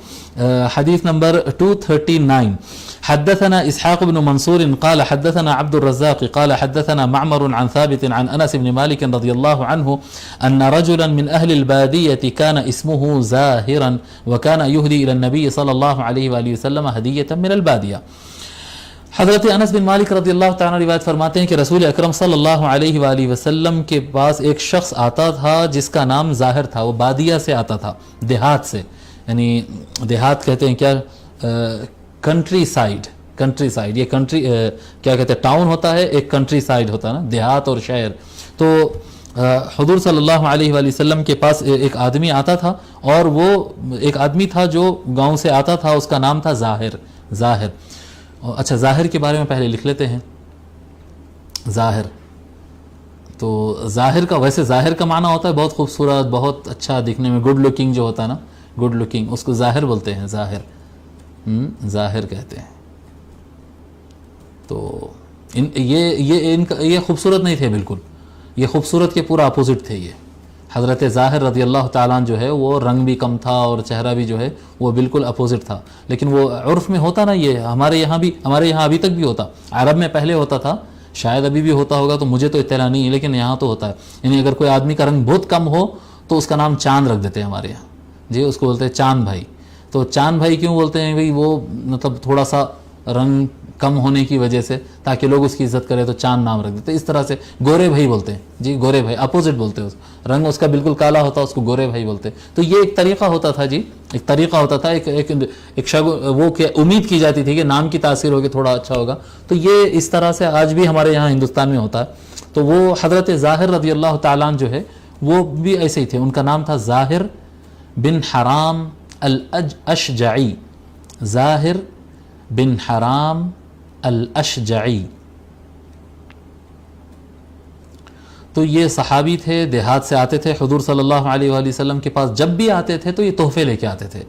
حدیث نمبر 239. حدثنا اسحاق بن منصور قال حدثنا عبد الرزاق قال حدثنا معمر عن ثابت عن انس بن مالك رضي الله عنه ان رجلا من اهل الباديه كان اسمه زاهرا وكان يهدي الى النبي صلى الله عليه واله وسلم هديه من الباديه. حضرت انس بن مالک رضی اللہ تعالیٰ روایت فرماتے ہیں کہ رسول اکرم صلی اللہ علیہ وآلہ وسلم کے پاس ایک شخص آتا تھا جس کا نام ظاہر تھا. وہ بادیہ سے آتا تھا، دیہات سے، یعنی دیہات کہتے ہیں کیا، کنٹری سائیڈ. یہ کنٹری کیا کہتے ہیں، ٹاؤن ہوتا ہے، ایک کنٹری سائیڈ ہوتا ہے نا، دیہات اور شہر. تو حضور صلی اللہ علیہ وآلہ وسلم کے پاس ایک آدمی آتا تھا، اور وہ ایک آدمی تھا جو گاؤں سے آتا تھا، اس کا نام تھا ظاہر. اچھا، ظاہر کے بارے میں پہلے لکھ لیتے ہیں. ظاہر، تو ظاہر کا، ویسے ظاہر کا معنی ہوتا ہے بہت خوبصورت، بہت اچھا دکھنے میں، گڈ لکنگ جو ہوتا ہے نا، گڈ لکنگ، اس کو ظاہر بولتے ہیں. ظاہر کہتے ہیں. تو یہ خوبصورت نہیں تھے بالکل، یہ خوبصورت کے پورا اپوزٹ تھے. یہ حضرت ظاہر رضی اللہ تعالیٰ جو ہے وہ رنگ بھی کم تھا اور چہرہ بھی جو ہے وہ بالکل اپوزٹ تھا. لیکن وہ عرف میں ہوتا نا، یہ ہمارے یہاں ابھی تک بھی ہوتا، عرب میں پہلے ہوتا تھا، شاید ابھی بھی ہوتا ہوگا، تو مجھے تو اطلاع نہیں ہے، لیکن یہاں تو ہوتا ہے. یعنی اگر کوئی آدمی کا رنگ بہت کم ہو تو اس کا نام چاند رکھ دیتے ہیں ہمارے یہاں جی، اس کو بولتے ہیں چاند بھائی. تو چاند بھائی کیوں بولتے ہیں بھئی، وہ مطلب تھوڑا سا رنگ کم ہونے کی وجہ سے، تاکہ لوگ اس کی عزت کرے تو چاند نام رکھ دیتے. اس طرح سے گورے بھائی بولتے ہیں جی، گورے بھائی اپوزٹ بولتے ہیں، رنگ اس کا بالکل کالا ہوتا اس کو گورے بھائی بولتے. تو یہ ایک طریقہ ہوتا تھا جی، ایک طریقہ ہوتا تھا، ایک وہ کہ امید کی جاتی تھی کہ نام کی تاثیر ہوگی تھوڑا اچھا ہوگا. تو یہ اس طرح سے آج بھی ہمارے یہاں ہندوستان میں ہوتا ہے. تو وہ حضرت ظاہر رضی اللہ تعالیٰ جو ہے وہ بھی ایسے ہی تھے. ان کا نام تھا ظاہر بن حرام الاشجعی. ظاہر بن حرام الاشجعی. تو یہ صحابی تھے، دیہات سے آتے تھے حضور صلی اللہ علیہ وآلہ وسلم کے پاس. جب بھی آتے تھے تو یہ تحفے لے کے آتے تھے،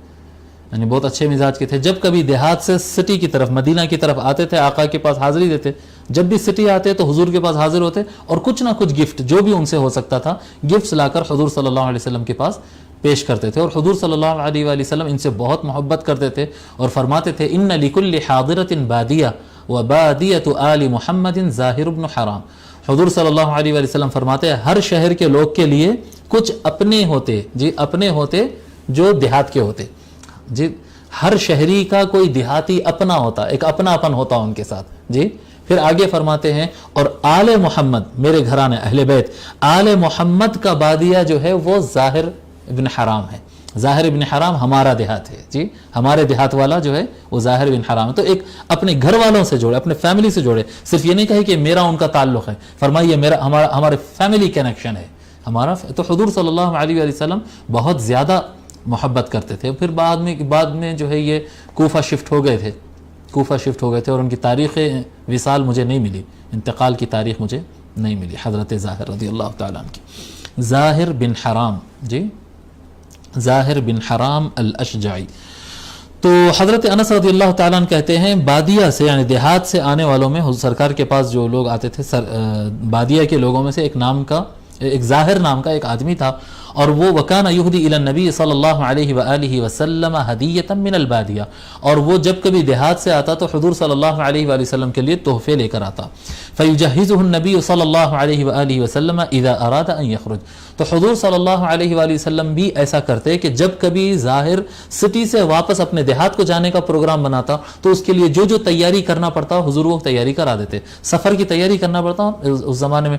یعنی بہت اچھے مزاج کے تھے. جب کبھی دیہات سے سٹی کی طرف، مدینہ کی طرف آتے تھے، آقا کے پاس حاضری دیتے. جب بھی سٹی آتے تو حضور کے پاس حاضر ہوتے، اور کچھ نہ کچھ گفٹ جو بھی ان سے ہو سکتا تھا، گفٹس لا کر حضور صلی اللہ علیہ وسلم کے پاس پیش کرتے تھے. اور حضور صلی اللہ علیہ وآلہ وسلم ان سے بہت محبت کرتے تھے اور فرماتے تھے ان لکل حاضرۃ بادیہ وبادیۃ آل محمد ظاہر بن حرام. حضور صلی اللہ علیہ وآلہ وسلم فرماتے ہیں ہر شہر کے لوگ کے لیے کچھ اپنے ہوتے جی، اپنے ہوتے جو دیہات کے ہوتے جی. ہر شہری کا کوئی دیہاتی اپنا ہوتا، ایک اپنا اپن ہوتا ان کے ساتھ جی. پھر آگے فرماتے ہیں اور آل محمد، میرے گھرانے اہل بیت، آل محمد کا بادیہ جو ہے وہ ظاہر ابن حرام ہے. ظاہر ابن حرام ہمارا دیہات ہے جی، ہمارے دیہات والا جو ہے وہ ظاہر ابن حرام ہے. تو ایک اپنے گھر والوں سے جوڑے، اپنے فیملی سے جوڑے. صرف یہ نہیں کہے کہ میرا ان کا تعلق ہے، فرمائیے میرا ہمارے فیملی کنیکشن ہے ہمارا. تو حضور صلی اللہ علیہ وآلہ وسلم بہت زیادہ محبت کرتے تھے. پھر بعد میں جو ہے یہ کوفہ شفٹ ہو گئے تھے، اور ان کی تاریخ وصال مجھے نہیں ملی، انتقال کی تاریخ مجھے نہیں ملی حضرت ظاہر رضی اللہ تعالیٰ عنہ کی. ظاہر بن حرام جی، ظاہر بن حرام الاشجعی. تو حضرت انس رضی اللہ تعالیٰ عنہ کہتے ہیں بادیہ سے، یعنی دیہات سے آنے والوں میں حضور سرکار کے پاس جو لوگ آتے تھے، بادیہ کے لوگوں میں سے ایک ظاہر نام کا ایک آدمی تھا، اور وہ وکان یہدی الی النبی صلی اللہ علیہ وآلہ وسلم ہدیۃ من البادیہ. اور وہ جب کبھی دیہات سے آتا تو حضور صلی اللہ علیہ وآلہ وسلم کے لیے تحفے لے کر آتا. فیجہزہ النبی صلی اللہ علیہ وآلہ وسلم اذا اراد ان یخرج. تو حضور صلی اللہ علیہ وآلہ وسلم بھی ایسا کرتے کہ جب کبھی ظاہر سٹی سے واپس اپنے دیہات کو جانے کا پروگرام بناتا تو اس کے لیے جو تیاری کرنا پڑتا حضور وہ تیاری کرا دیتے. سفر کی تیاری کرنا پڑتا، اس زمانے میں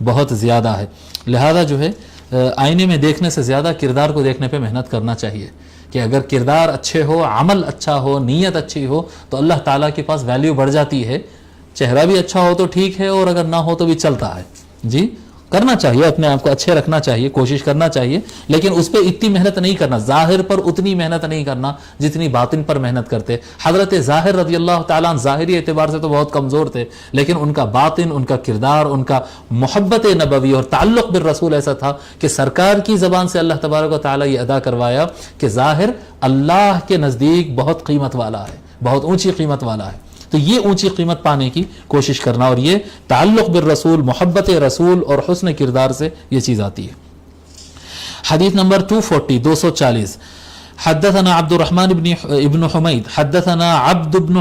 بہت زیادہ ہے. لہذا جو ہے آئینے میں دیکھنے سے زیادہ کردار کو دیکھنے پہ محنت کرنا چاہیے کہ اگر کردار اچھے ہو، عمل اچھا ہو، نیت اچھی ہو تو اللہ تعالیٰ کے پاس ویلیو بڑھ جاتی ہے. چہرہ بھی اچھا ہو تو ٹھیک ہے، اور اگر نہ ہو تو بھی چلتا ہے. جی کرنا چاہیے، اپنے آپ کو اچھے رکھنا چاہیے، کوشش کرنا چاہیے، لیکن اس پہ اتنی محنت نہیں کرنا، ظاہر پر اتنی محنت نہیں کرنا جتنی باطن پر محنت کرتے. حضرت ظاہر رضی اللہ تعالیٰ عنہ ظاہری اعتبار سے تو بہت کمزور تھے، لیکن ان کا باطن، ان کا کردار، ان کا محبت نبوی اور تعلق بالرسول ایسا تھا کہ سرکار کی زبان سے اللہ تبارک و تعالیٰ یہ ادا کروایا کہ ظاہر اللہ کے نزدیک بہت قیمت والا ہے، بہت اونچی قیمت والا ہے. تو یہ اونچی قیمت پانے کی کوشش کرنا، اور یہ تعلق بالرسول، محبت رسول اور حسن کردار سے یہ چیز آتی ہے. حدیث نمبر 240 حدثنا عبد الرحمن ابن حميد حدثنا عبد بن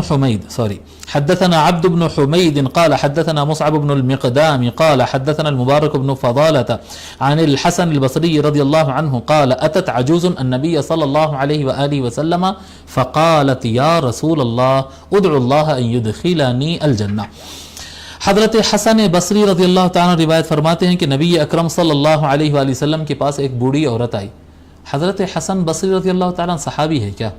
حميد قال حدثنا مصعب بن المقدام قال حدثنا المبارك بن فضالة عن الحسن البصري رضي الله عنه قال أتت عجوز النبي صلى الله عليه وآله وسلم فقالت يا رسول الله ادعو الله أن يدخلني الجنة. حضرت حسن بصری رضی اللہ تعالیٰ روایت فرماتے ہیں کہ نبی اکرم صلی اللہ علیہ وآلہ وسلم کے پاس ایک بوڑھی عورت آئی. حضرت حسن بصری رضی اللہ تعالیٰ عنہ صحابی ہے کیا؟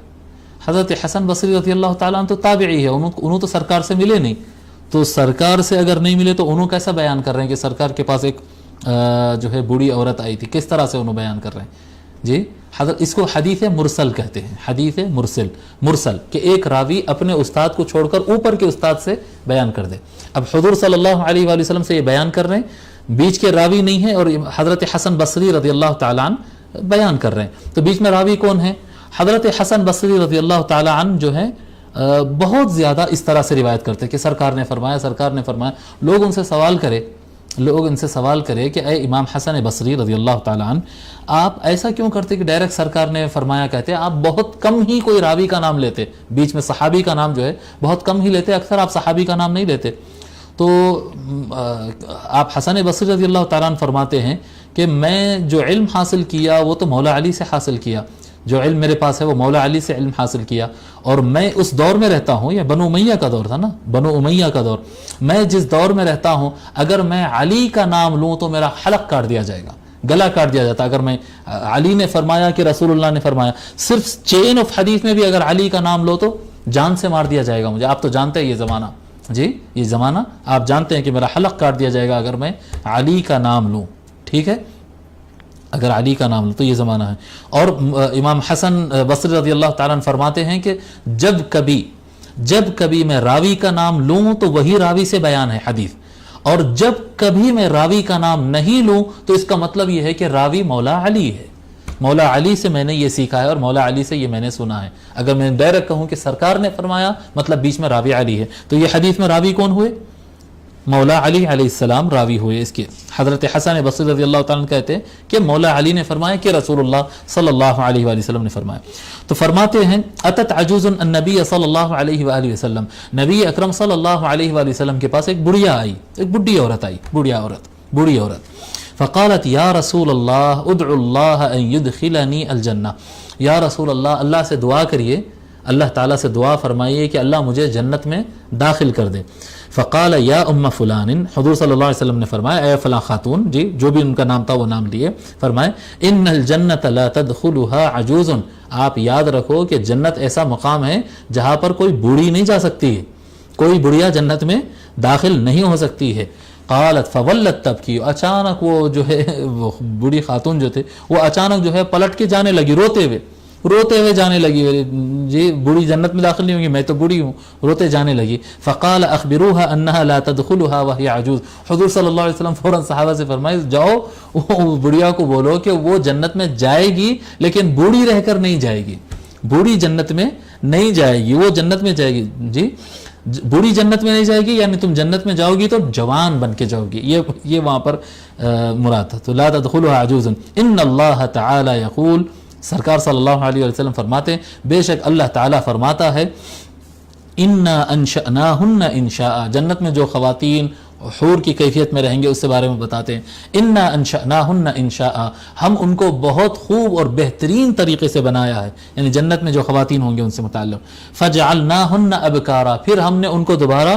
حضرت حسن بصری رضی اللہ تعالیٰ عنہ تو تابعی ہے، انہوں تو سرکار سے ملے نہیں. تو سرکار سے اگر نہیں ملے تو انہوں کیسا بیان کر رہے ہیں کہ سرکار کے پاس ایک جو ہے بوڑھی عورت آئی تھی؟ کس طرح سے انہوں بیان کر رہے ہیں؟ جی حضرت اس کو حدیث مرسل کہتے ہیں. حدیث مرسل کہ ایک راوی اپنے استاد کو چھوڑ کر اوپر کے استاد سے بیان کر دے. اب حضور صلی اللہ علیہ وآلہ وسلم سے یہ بیان کر رہے ہیں، بیچ کے راوی نہیں ہے، اور حضرت حسن بصری رضی اللہ تعالیٰ عنہ بیان کر رہے ہیں. تو بیچ میں راوی کون ہے؟ حضرت حسن بصری رضی اللہ تعالیٰ عنہ جو ہے بہت زیادہ اس طرح سے روایت کرتے کہ سرکار نے فرمایا. لوگ ان سے سوال کرے کہ اے امام حسن بصری رضی اللہ تعالیٰ عنہ، آپ ایسا کیوں کرتے کہ ڈائریکٹ سرکار نے فرمایا کہتے؟ آپ بہت کم ہی کوئی راوی کا نام لیتے، بیچ میں صحابی کا نام جو ہے بہت کم ہی لیتے، اکثر آپ صحابی کا نام نہیں لیتے. تو آپ حسن بصری رضی اللہ تعالیٰ عنہ فرماتے ہیں کہ میں جو علم حاصل کیا وہ تو مولا علی سے حاصل کیا، جو علم میرے پاس ہے وہ مولا علی سے علم حاصل کیا، اور میں اس دور میں رہتا ہوں، یہ بنو امیہ کا دور تھا نا، بنو امیہ کا دور. میں جس دور میں رہتا ہوں اگر میں علی کا نام لوں تو میرا حلق کاٹ دیا جائے گا، گلا کاٹ دیا جاتا. اگر میں علی نے فرمایا کہ رسول اللہ نے فرمایا، صرف چین آف حدیث میں بھی اگر علی کا نام لو تو جان سے مار دیا جائے گا مجھے. آپ تو جانتے ہیں یہ زمانہ، جی یہ زمانہ آپ جانتے ہیں کہ میرا حلق کاٹ دیا جائے گا اگر میں علی کا نام لوں. ٹھیک ہے، اگر علی کا نام لوں تو یہ زمانہ ہے. اور امام حسن بصری رضی اللہ تعالیٰ عنہ فرماتے ہیں کہ جب کبھی میں راوی کا نام لوں تو وہی راوی سے بیان ہے حدیث، اور جب کبھی میں راوی کا نام نہیں لوں تو اس کا مطلب یہ ہے کہ راوی مولا علی ہے، مولا علی سے میں نے یہ سیکھا ہے اور مولا علی سے یہ میں نے سنا ہے. اگر میں ڈائریکٹ کہوں کہ سرکار نے فرمایا مطلب بیچ میں راوی علی ہے، تو یہ حدیث میں راوی کون ہوئے؟ مولا علی علیہ السلام راوی ہوئے اس کے. حضرت حسن بصری رضی اللہ تعالیٰ عنہ کہتے ہیں کہ مولا علی نے فرمایا کہ رسول اللہ صلی اللہ علیہ وآلہ وسلم نے فرمایا. تو فرماتے ہیں اتت عجوز النبی صلی اللہ علیہ وآلہ وسلم، نبی اکرم صلی اللہ علیہ وآلہ وسلم کے پاس ایک بڑھیا آئی، ایک بڈھی عورت. فقالت یا رسول اللہ ادعو اللہ ان یدخلنی الجنہ، یا رسول اللہ، اللہ سے دعا کریے، اللہ تعالیٰ سے دعا فرمائیے کہ اللہ مجھے جنت میں داخل کر دے. فقال یا ام فلان، حضور صلی اللہ علیہ وسلم نے فرمایا اے فلاں خاتون، جی جو بھی ان کا نام تھا وہ نام لیے، فرمائے ان الجنت لا تدخلها عجوز، آپ یاد رکھو کہ جنت ایسا مقام ہے جہاں پر کوئی بوڑھی نہیں جا سکتی ہے، کوئی بڑھیا جنت میں داخل نہیں ہو سکتی ہے. قالت فولت، تب کی اچانک وہ جو ہے وہ بوڑھی خاتون جو تھے وہ اچانک جو ہے پلٹ کے جانے لگی، روتے ہوئے جانے لگی، جی بوڑھی جنت میں داخل نہیں ہوگی، میں تو بوڑھی ہوں، روتے جانے لگی. فقال اخبروها انها لا تدخلها وهي عجوز، حضور صلی اللہ علیہ وسلم فوراً صحابہ سے فرمائے جاؤ بڑھیا کو بولو کہ وہ جنت میں جائے گی لیکن بوڑھی رہ کر نہیں جائے گی، بوڑھی جنت میں نہیں جائے گی، وہ جنت میں جائے گی. جی بوڑھی جنت میں نہیں جائے گی، یعنی تم جنت میں جاؤ گی تو جوان بن کے جاؤ گی، یہ وہاں پر مراد تھا. تو لا تدخلها عجوز ان اللہ تعالی یقول، سرکار صلی اللہ علیہ وسلم فرماتے ہیں بے شک اللہ تعالیٰ فرماتا ہے انا انشأناہن انشاء، جنت میں جو خواتین حور کی کیفیت میں رہیں گے اس سے بارے میں بتاتے ہیں. انا انشأناہن انشاء، ہم ان کو بہت خوب اور بہترین طریقے سے بنایا ہے، یعنی جنت میں جو خواتین ہوں گے ان سے متعلق. فجعلناہن ابکارا، پھر ہم نے ان کو دوبارہ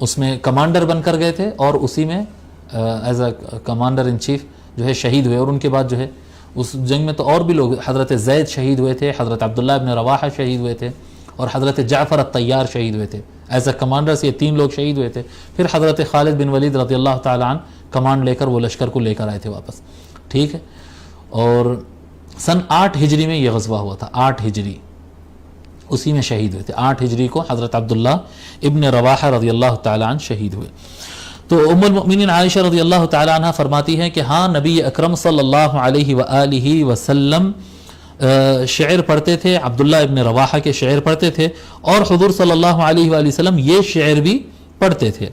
اس میں کمانڈر بن کر گئے تھے اور اسی میں as a commander in chief جو ہے شہید ہوئے. اور ان کے بعد جو ہے اس جنگ میں تو اور بھی لوگ، حضرت زید شہید ہوئے تھے، حضرت عبداللہ ابن رواحہ شہید ہوئے تھے، اور حضرت جعفر الطیار شہید ہوئے تھے. ایز اے کمانڈرز یہ 3 لوگ شہید ہوئے تھے. پھر حضرت خالد بن ولید رضی اللہ تعالیٰ عنہ کمانڈ لے کر وہ لشکر کو لے کر آئے تھے واپس. ٹھیک ہے. اور سن 8 ہجری میں یہ غزوہ ہوا تھا. 8 ہجری اسی میں شہید ہوئے تھے. 8 ہجری کو حضرت عبداللہ ابن رواحہ رضی اللہ تعالیٰ عنہ شہید ہوئے. تو ام المؤمنین عائشہ رضی اللہ تعالیٰ عنہ فرماتی ہیں کہ ہاں نبی اکرم صلی اللہ علیہ وآلہ وسلم شعر پڑھتے تھے، عبداللہ ابن رواحہ کے شعر پڑھتے تھے، اور حضور صلی اللہ علیہ وآلہ وسلم یہ شعر بھی پڑھتے تھے.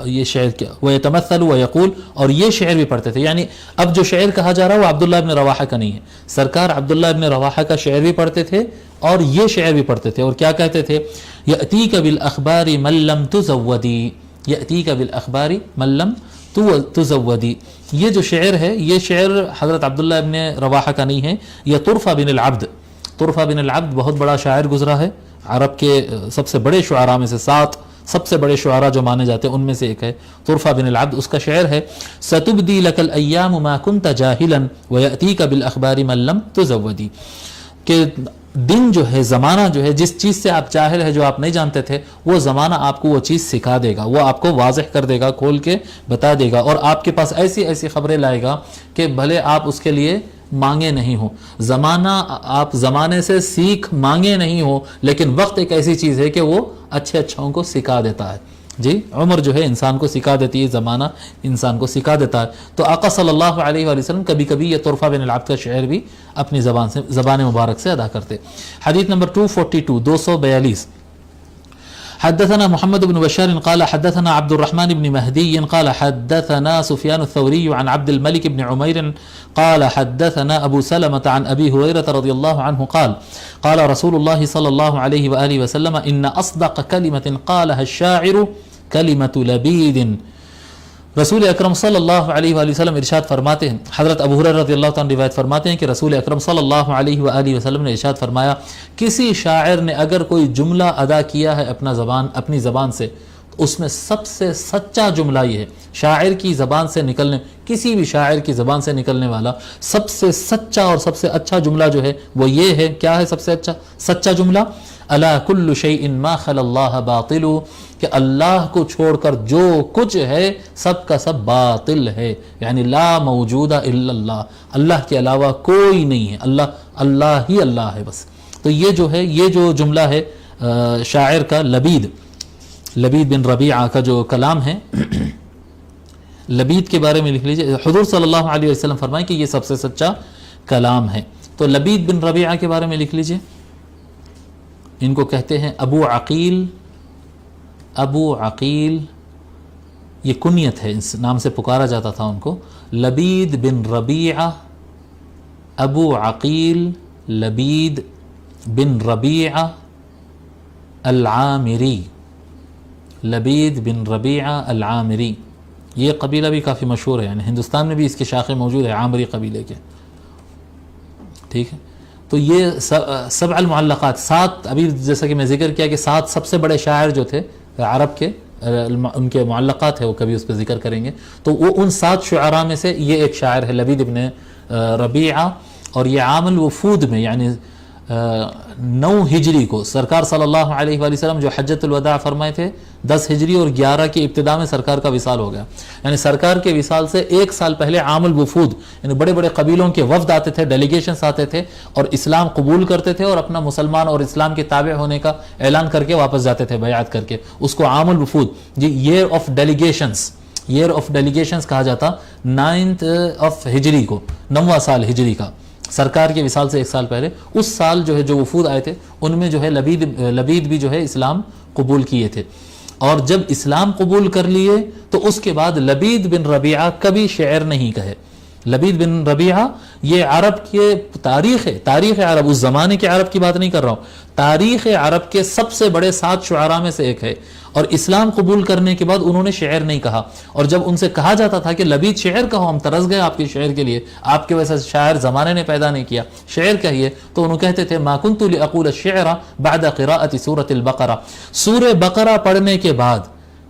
یہ شعر کیا وَيَتَمَثَّلُ وَيَقُولُ، اور یہ شعر بھی پڑھتے تھے. یعنی اب جو شعر کہا جا رہا ہے وہ عبداللہ ابن رواحہ کا نہیں ہے. سرکار عبداللہ ابن رواحہ کا شعر بھی پڑھتے تھے اور یہ شعر بھی پڑھتے تھے. اور کیا کہتے تھے؟ يَأْتِيكَ بِالْأَخْبَارِ مَن لَّمْ تُزَوَّدِي، يَأْتِيكَ بِالْأَخْبَارِ مَن لَّمْ تُزَوَّدِي. یہ جو شعر ہے یہ شعر حضرت عبداللہ ابن رواحہ کا نہیں ہے، یہ طرفہ بن العبد. طرفہ بن العبد بہت بڑا شاعر گزرا ہے، عرب کے سب سے بڑے شعراء میں سے 7 سب سے بڑے شعراء جو مانے جاتے ہیں ان میں سے ایک ہے طرفہ بن العبد. اس کا شعر ہے سَتُبْدِي لَكَ الْأَيَّامُ مَا كُنْتَ جَاهِلًا وَيَأْتِيكَ بِالْأَخْبَارِ مَن لَّمْ تُزَوَّدِي. کہ دن جو ہے، زمانہ جو ہے، جس چیز سے آپ جاہل ہے، جو آپ نہیں جانتے تھے، وہ زمانہ آپ کو وہ چیز سکھا دے گا، وہ آپ کو واضح کر دے گا، کھول کے بتا دے گا، اور آپ کے پاس ایسی ایسی خبریں لائے گا کہ بھلے آپ اس کے لیے مانگے نہیں ہو. زمانہ آپ زمانے سے سیکھ مانگے نہیں ہو، لیکن وقت ایک ایسی چیز ہے کہ وہ اچھے اچھاؤں کو سکھا دیتا ہے. جی عمر جو ہے انسان کو سکھا دیتی ہے، زمانہ انسان کو سکھا دیتا ہے. تو آقا صلی اللہ علیہ وآلہ وسلم کبھی کبھی یہ طرفہ بن العبد کا شعر بھی اپنی زبان مبارک سے ادا کرتے. حدیث نمبر 242 242. حدثنا محمد بن بشار قال حدثنا عبد الرحمن بن مهدي قال حدثنا سفيان الثوري عن عبد الملك بن عمير قال حدثنا أبو سلمة عن أبي هريرة رضي الله عنه قال قال رسول الله صلى الله عليه وآله وسلم إن أصدق كلمة قالها الشاعر كلمة لبيد. رسول اکرم صلی اللہ علیہ وآلہ وسلم ارشاد فرماتے ہیں، حضرت ابو ہریرہ رضی اللہ تعالیٰ روایت فرماتے ہیں کہ رسول اکرم صلی اللہ علیہ وآلہ وسلم نے ارشاد فرمایا، کسی شاعر نے اگر کوئی جملہ ادا کیا ہے اپنی زبان سے، اس میں سب سے سچا جملہ یہ ہے. شاعر کی زبان سے نکلنے، کسی بھی شاعر کی زبان سے نکلنے والا سب سے سچا اور سب سے اچھا جملہ جو ہے وہ یہ ہے. کیا ہے سب سے اچھا سچا جملہ؟ الا کل شیء ما خلا اللہ باطل، کہ اللہ کو چھوڑ کر جو کچھ ہے سب کا سب باطل ہے. یعنی لا موجود الا اللہ، اللہ کے علاوہ کوئی نہیں ہے، اللہ ہی اللہ ہے بس. تو یہ جو ہے، یہ جو جملہ ہے شاعر کا لبید بن ربیعہ کا جو کلام ہے، لبید کے بارے میں لکھ لیجئے. حضور صلی اللہ علیہ وسلم فرمائیں کہ یہ سب سے سچا کلام ہے. تو لبید بن ربیعہ کے بارے میں لکھ لیجئے. ان کو کہتے ہیں ابو عقیل. یہ کنیت ہے، اس نام سے پکارا جاتا تھا ان کو. لبید بن ربیعہ، ابو عقیل لبید بن ربیعہ العامری. لبید بن ربیعہ العامری، یہ قبیلہ بھی کافی مشہور ہے، یعنی ہندوستان میں بھی اس کے شاخیں موجود ہیں عامری قبیلے کے. ٹھیک ہے. تو یہ 7 المعلقات، 7 ابھی جیسا کہ میں ذکر کیا کہ 7 سب سے بڑے شاعر جو تھے عرب کے، ان کے معلقات ہے، وہ کبھی اس پہ ذکر کریں گے. تو وہ ان 7 شعراء میں سے یہ ایک شاعر ہے لبید بن ربیعہ. اور یہ عام الوفود میں، یعنی 9 ہجری کو سرکار صلی اللہ علیہ وآلہ وسلم جو حجۃ الوداع فرمائے تھے، 10 ہجری اور 11 کی ابتدا میں سرکار کا وصال ہو گیا. یعنی سرکار کے وصال سے 1 سال پہلے عام الوفود، یعنی بڑے بڑے قبیلوں کے وفد آتے تھے، ڈیلیگیشنز آتے تھے اور اسلام قبول کرتے تھے اور اپنا مسلمان اور اسلام کے تابع ہونے کا اعلان کر کے واپس جاتے تھے بیعت کر کے. اس کو عام الوفود، جی ایئر آف ڈیلیگیشنز کہا جاتا. 9th آف ہجری کو، 9واں سال ہجری کا، سرکار کے وصال سے 1 سال پہلے، اس سال جو ہے جو وفود آئے تھے ان میں جو ہے لبید بھی جو ہے اسلام قبول کیے تھے. اور جب اسلام قبول کر لیے تو اس کے بعد لبید بن ربیعہ کبھی شعر نہیں کہے. لبید بن ربیعہ یہ عرب کے تاریخ عرب، اس زمانے کے عرب کی بات نہیں کر رہا ہوں، تاریخ عرب کے سب سے بڑے 7 شعراء میں سے ایک ہے، اور اسلام قبول کرنے کے بعد انہوں نے شعر نہیں کہا، اور جب ان سے کہا جاتا تھا کہ لبید شعر کہو، ہم ترس گئے آپ کے شعر کے لیے، آپ کے ویسا شاعر زمانے نے پیدا نہیں کیا، شعر کہیے، تو انہوں کہتے تھے ما کنت لاقول الشعر بعد قراءة سورة البقرہ، سورہ بقرہ پڑھنے کے بعد